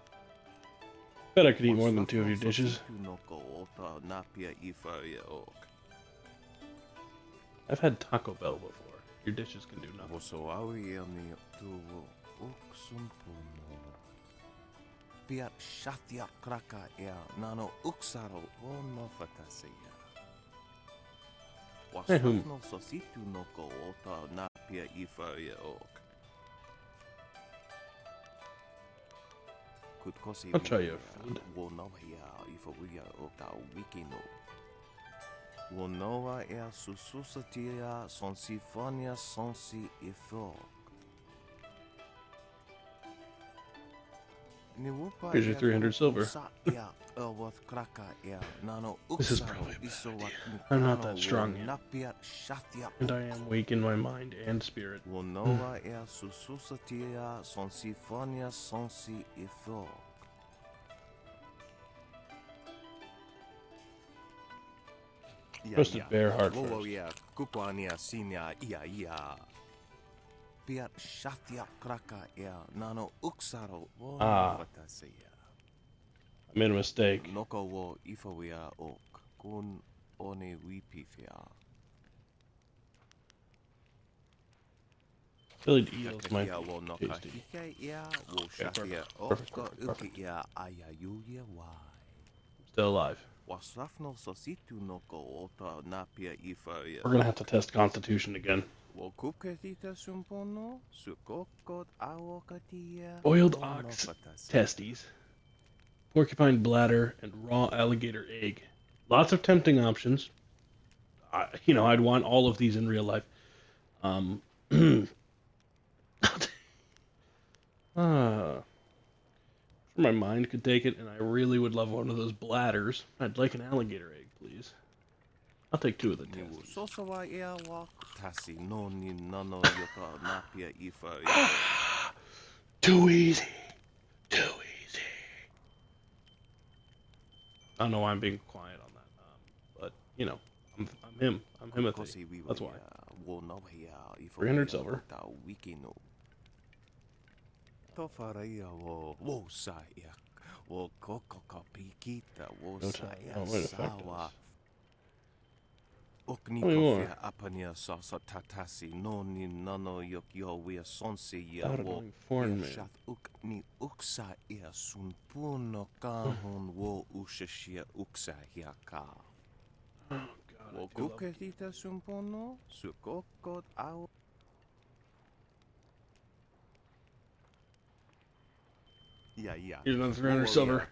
Bet I could eat more than 2 of your dishes. I've had Taco Bell before. Your dishes can do nothing. Piat shathia kraka ia nano uksaro wonofatasea. Hey, whom? Wasafno sositu no ko ota napia ifaria ok. I'll try your food. Wonohia ifaria oka wikino. Wonoa ea sususatia sonsifonia sonsi ifok. Here's your 300 silver. This is probably a bad idea. I'm not that strong yet. And I am weak in my mind and spirit. Wonoa ea sususatia sonsifonia sonsi ifok. Roasted bear heart first. Kukwania sinia ia. Piat shathia kraka ea nano uksaro wonofatasea. I made a mistake. Noko wo ifawia ok kun one wipifia. Chili eels might be tasty. Perfect. Still alive. We're gonna have to test Constitution again. Boiled ox testes, porcupine bladder, and raw alligator egg. Lots of tempting options. I'd want all of these in real life. My mind could take it, and I really would love one of those bladders. I'd like an alligator egg, please. I'll take 2 of the testes. Too easy. Too easy. I don't know why I'm being quiet on that. you know, I'm him. I'm Himothy. That's why. 300 silver. No time. Oh, wait, effect us. Tell me more. That annoying foreign man. Here's another 300 silver.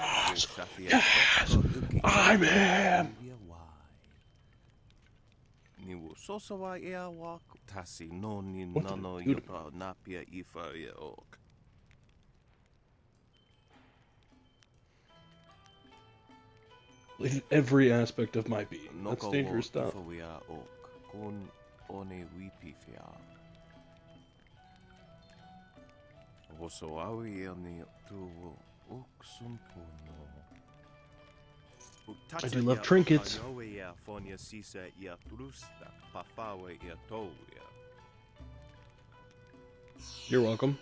Yes! I'm him! With every aspect of my being. That's dangerous stuff. I do love trinkets. You're welcome.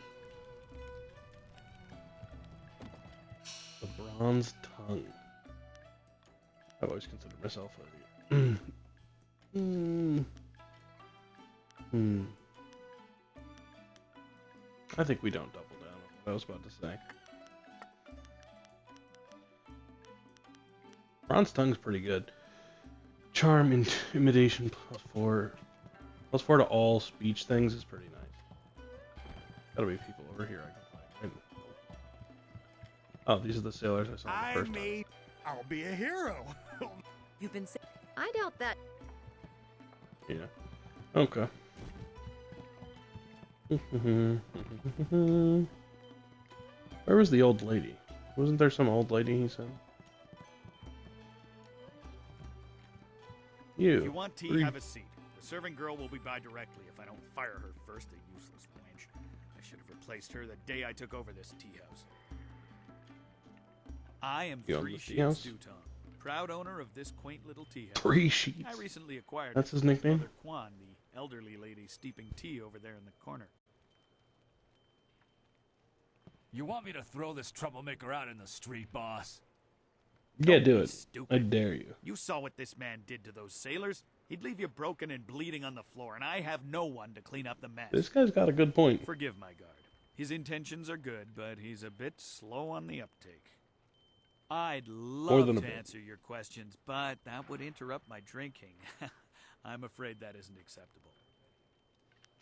The bronze tongue. I've always considered myself a... I think we don't double down on what I was about to say. Bronze tongue's pretty good. Charm, intimidation, +4. +4 to all speech things is pretty nice. Gotta be people over here I can find. Oh, these are the sailors I saw the first time. I'll be a hero. You've been saying. I doubt that. Yeah. Okay. Where was the old lady? Wasn't there some old lady he said? If you want tea, have a seat. The serving girl will be by directly if I don't fire her first, a useless wench. I should have replaced her the day I took over this tea house. I am 3 Sheets Dutong, proud owner of this quaint little tea house. 3 Sheets? I recently acquired That's his nickname? Mother Kwan, the elderly lady steeping tea over there in the corner. You want me to throw this troublemaker out in the street, boss? Yeah, do it. Stupid. I dare you. You saw what this man did to those sailors. He'd leave you broken and bleeding on the floor, and I have no one to clean up the mess. This guy's got a good point. Forgive my guard. His intentions are good, but he's a bit slow on the uptake. I'd love to answer your questions, but that would interrupt my drinking. I'm afraid that isn't acceptable.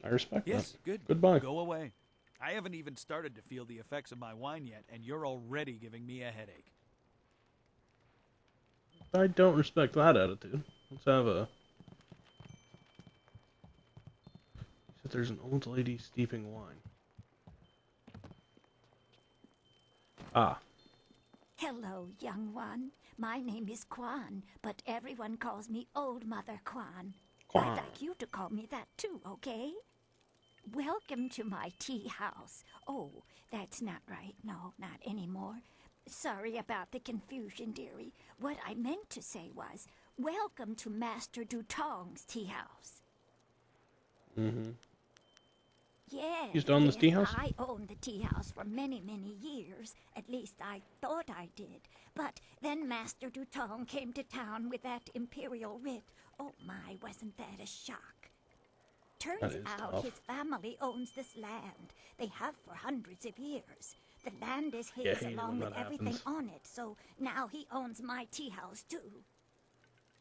I respect that. Yes, good. Goodbye. Go away. I haven't even started to feel the effects of my wine yet, and you're already giving me a headache. I don't respect that attitude. Let's have a... He said there's an old lady steeping wine. Ah. Hello, young one. My name is Kwan, but everyone calls me Old Mother Kwan. I'd like you to call me that too, okay? Welcome to my tea house. Oh, that's not right. No, not anymore. Sorry about the confusion, dearie. What I meant to say was, welcome to Master Dutong's tea house. Mm-hmm. Yes, You used to own this tea house? I owned the tea house for many, many years. At least I thought I did. But then Master Dutong came to town with that imperial writ. Oh my, wasn't that a shock? Turns out tough. his family owns this land. They have for hundreds of years. The land is Yeah, his hate it along when with that everything happens. on it, so now he owns my tea house too.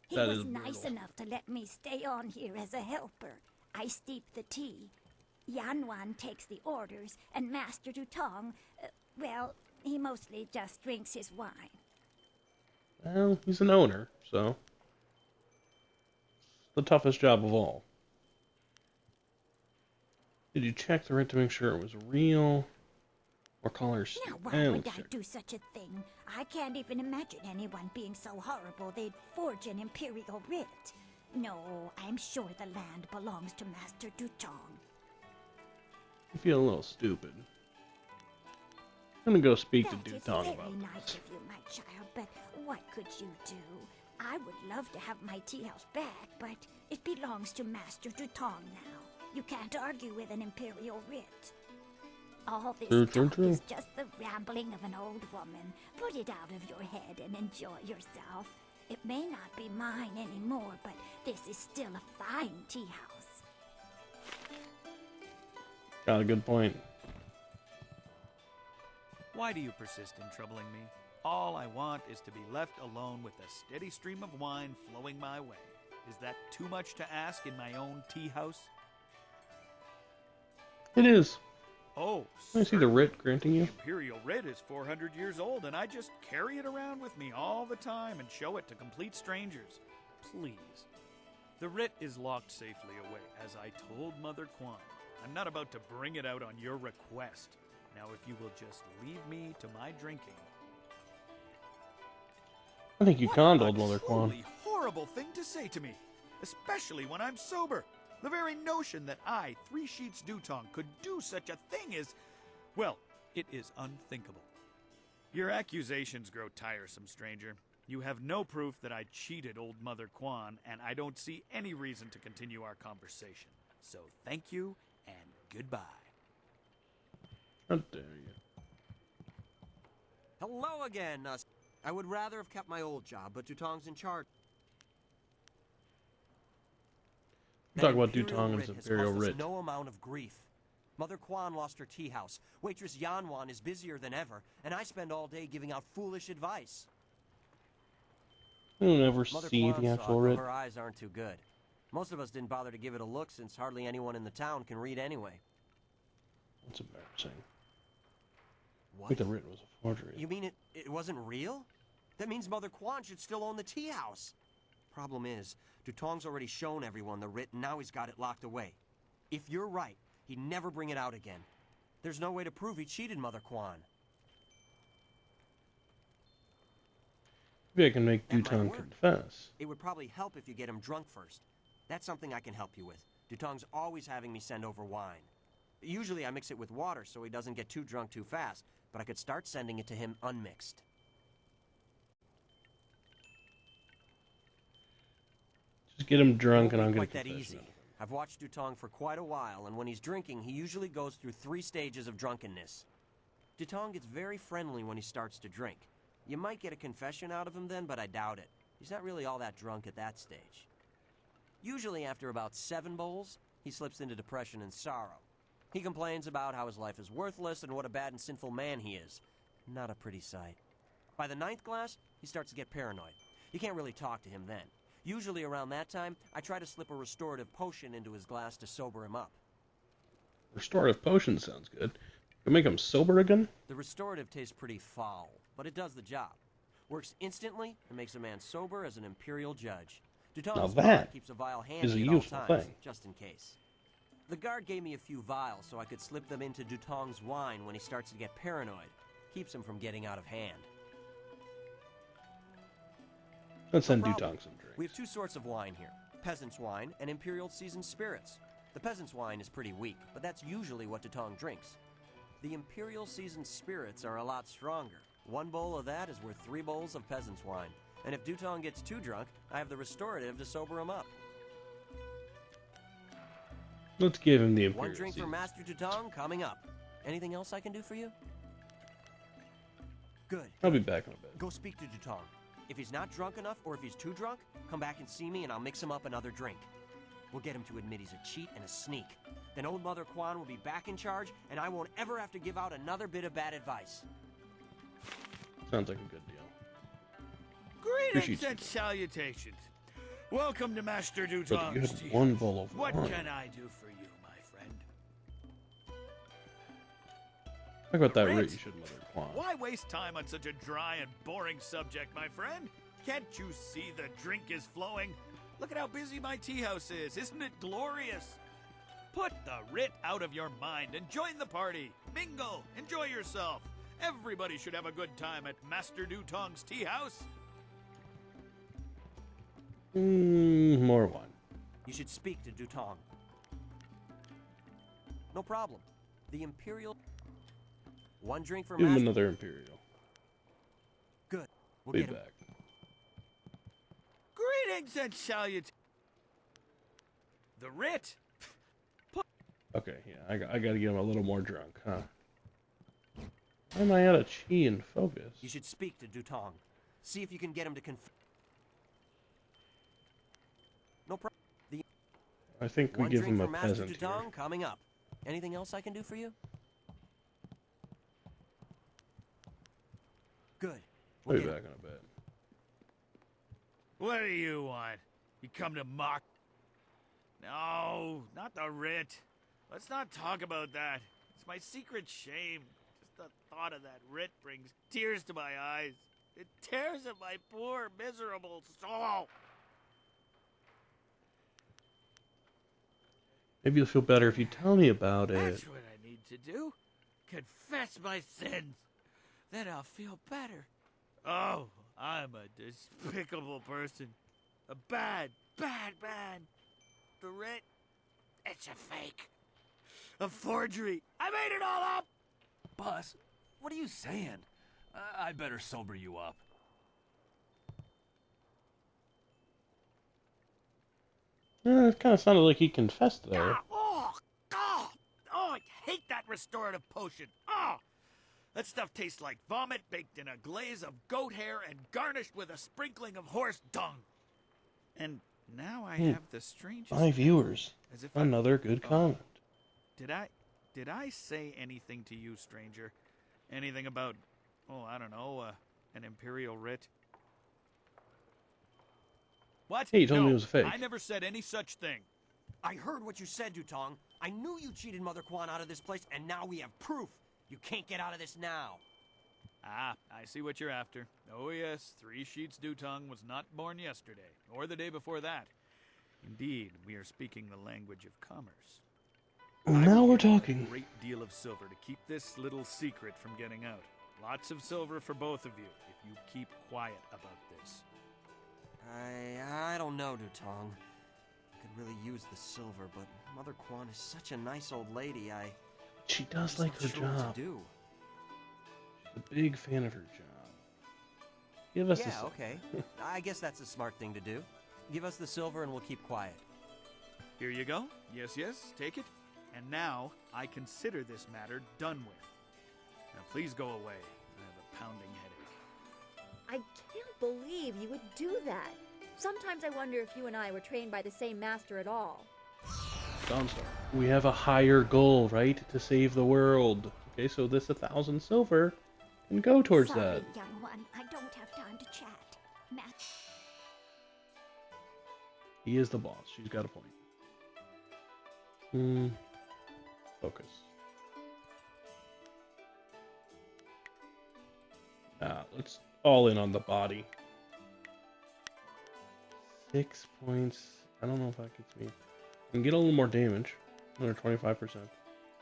He That was is nice brutal. enough to let me stay on here as a helper. I steep the tea. Yanwan takes the orders, and Master Dutong, well, he mostly just drinks his wine. Well, he's an owner, so... It's the toughest job of all. Did you check the writ to make sure it was real? Or call her Now, why Steve? would I do such a thing? I can't even imagine anyone being so horrible they'd forge an imperial writ. No, I'm sure the land belongs to Master Dutong. You feel a little stupid. I'm gonna go speak to That is Dutong very about nice this. of you, my child, but what could you do? I would love to have my tea house back, but it belongs to Master Dutong now. You can't argue with an imperial writ. All this talk is just the rambling of an old woman. Put it out of your head and enjoy yourself. It may not be mine anymore, but this is still a fine tea house. Got a good point. Why do you persist in troubling me? All I want is to be left alone with a steady stream of wine flowing my way. Is that too much to ask in my own tea house? It is. Oh, I see the writ granting you. The Imperial writ is 400 years old, and I just carry it around with me all the time and show it to complete strangers. Please. The writ is locked safely away, as I told Mother Kwan. I'm not about to bring it out on your request. Now, if you will just leave me to my drinking. I think you conned old Mother Kwan. Truly horrible thing to say to me, especially when I'm sober. The very notion that I, Three Sheets Dutong, could do such a thing is, well, it is unthinkable. Your accusations grow tiresome, stranger. You have no proof that I cheated old Mother Kwan, and I don't see any reason to continue our conversation. So thank you, and goodbye. How dare you? Hello again. I would rather have kept my old job, but Dutong's in charge. Talk about Dutong and his Imperial writ. No amount of grief. Mother Kwan lost her tea house. Waitress Yanwan is busier than ever, and I spend all day giving out foolish advice. I don't ever Mother see Kwan the saw actual it, writ. but her eyes aren't too good. Most of us didn't bother to give it a look since hardly anyone in the town can read anyway. That's embarrassing. What? I think the writ was a forgery. You mean it wasn't real? That means Mother Kwan should still own the tea house. Problem is, Dutong's already shown everyone the writ, and now he's got it locked away. If you're right, he'd never bring it out again. There's no way to prove he cheated Mother Kwan. Maybe I can make Dutong confess. It would probably help if you get him drunk first. That's something I can help you with. Dutong's always having me send over wine. Usually I mix it with water so he doesn't get too drunk too fast, but I could start sending it to him unmixed. Just get him drunk and I'll get a Quite that confession. easy. I've watched Dutong for quite a while, and when he's drinking, he usually goes through 3 stages of drunkenness. Dutong gets very friendly when he starts to drink. You might get a confession out of him then, but I doubt it. He's not really all that drunk at that stage. Usually after about 7 bowls, he slips into depression and sorrow. He complains about how his life is worthless and what a bad and sinful man he is. Not a pretty sight. By the 9th glass, he starts to get paranoid. You can't really talk to him then. Usually around that time, I try to slip a restorative potion into his glass to sober him up. Restorative potion sounds good. Can make him sober again? The restorative tastes pretty foul, but it does the job. Works instantly and makes a man sober as an imperial judge. Dutong's guard keeps a vial handy is a at all useful times, thing. just in case. The guard gave me a few vials so I could slip them into Dutong's wine when he starts to get paranoid. Keeps him from getting out of hand. Let's send Dutong some drinks. We have 2 sorts of wine here. Peasant's wine and Imperial seasoned spirits. The peasant's wine is pretty weak, but that's usually what Dutong drinks. The Imperial seasoned spirits are a lot stronger. 1 bowl of that is worth 3 bowls of peasant's wine. And if Dutong gets too drunk, I have the restorative to sober him up. Let's give him the Imperial 1 drink for Master Dutong coming up. Anything else I can do for you? Good. I'll be back in a bit. Go speak to Dutong. If he's not drunk enough, or if he's too drunk, come back and see me and I'll mix him up another drink. We'll get him to admit he's a cheat and a sneak. Then old Mother Kwan will be back in charge, and I won't ever have to give out another bit of bad advice. Sounds like a good deal. Greetings and salutations. Welcome to Master But you Dutong's had tea 1 house. bowl of What wine. can I do for you, my friend? Talk about that Writ? writ you should Mother Kwan. Why waste time on such a dry and boring subject, my friend? Can't you see the drink is flowing? Look at how busy my tea house is. Isn't it glorious? Put the writ out of your mind and join the party. Mingle. Enjoy yourself. Everybody should have a good time at Master Dutong's tea house. More wine. You should speak to Dutong. No problem. The Imperial... One drink for Give him Master. another Imperial. Good. We'll Be get him. back. Greetings and salutations. The writ. Okay, yeah, I gotta get him a little more drunk, huh? Why am I out of chi and focus? You should speak to Dutong. See if you can get him to No problem. I think we One give drink him a for Master peasant here. Dutong coming up. Anything else I can do for you? Good. I'll be back in a bit. What do you want? You come to mock? No, not the writ. Let's not talk about that. It's my secret shame. Just the thought of that writ brings tears to my eyes. It tears at my poor, miserable soul. Maybe you'll feel better if you tell me about it. That's what I need to do. Confess my sins. Then I'll feel better. Oh, I'm a despicable person. A bad, bad man. The writ, it's a fake. A forgery. I made it all up! Boss, what are you saying? I better sober you up. It kind of sounded like he confessed there. Oh, I hate that restorative potion. Oh, that stuff tastes like vomit baked in a glaze of goat hair and garnished with a sprinkling of horse dung. And now I have the strangest... 5 viewers. As if Another good comment. Did I say anything to you, stranger? Anything about, oh, I don't know, an imperial writ? What? Hey, you told no, me it was fake. I never said any such thing. I heard what you said, Dutong. I knew you cheated Mother Quan out of this place, and now we have proof. You can't get out of this now. Ah, I see what you're after. Oh yes, 3 Sheets Dutong was not born yesterday, or the day before that. Indeed, we are speaking the language of commerce. Now we're talking. A great deal of silver to keep this little secret from getting out. Lots of silver for both of you, if you keep quiet about this. I don't know, Dutong. I could really use the silver, but Mother Quan is such a nice old lady, She does like her sure what job. to do. She's a big fan of her job. Give us Yeah, okay. I guess that's a smart thing to do. Give us the silver and we'll keep quiet. Here you go. Yes, take it. And now, I consider this matter done with. Now please go away. I have a pounding headache. I can't believe you would do that. Sometimes I wonder if you and I were trained by the same master at all. Dawnstar. We have a higher goal, right? To save the world. Okay, so this 1,000 silver can go towards Sorry, that. young one. I don't have time to chat. He is the boss. She's got a point. Focus. Let's all in on the body. 6 points. I don't know if that gets me. I can get a little more damage. Another 25%.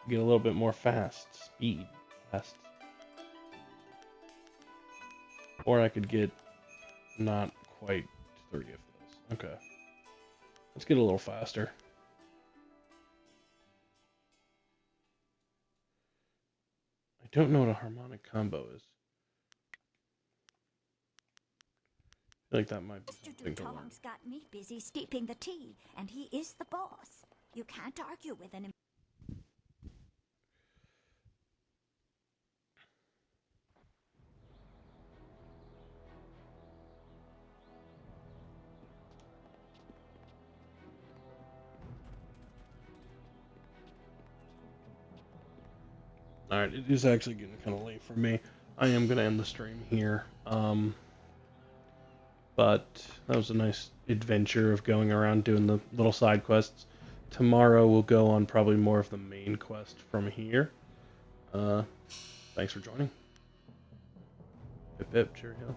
Get a little bit more speed. Fast. Or I could get not quite 30 of those. Okay. Let's get a little faster. I don't know what a harmonic combo is. I feel like that might be Mr. something to learn. Dutong's got me busy steeping the tea, and he is the boss. You can't argue with an... Alright, it is actually getting kind of late for me. I am going to end the stream here. But that was a nice adventure of going around doing the little side quests. Tomorrow we'll go on probably more of the main quest from here. Thanks for joining. Hip hip, cheerio.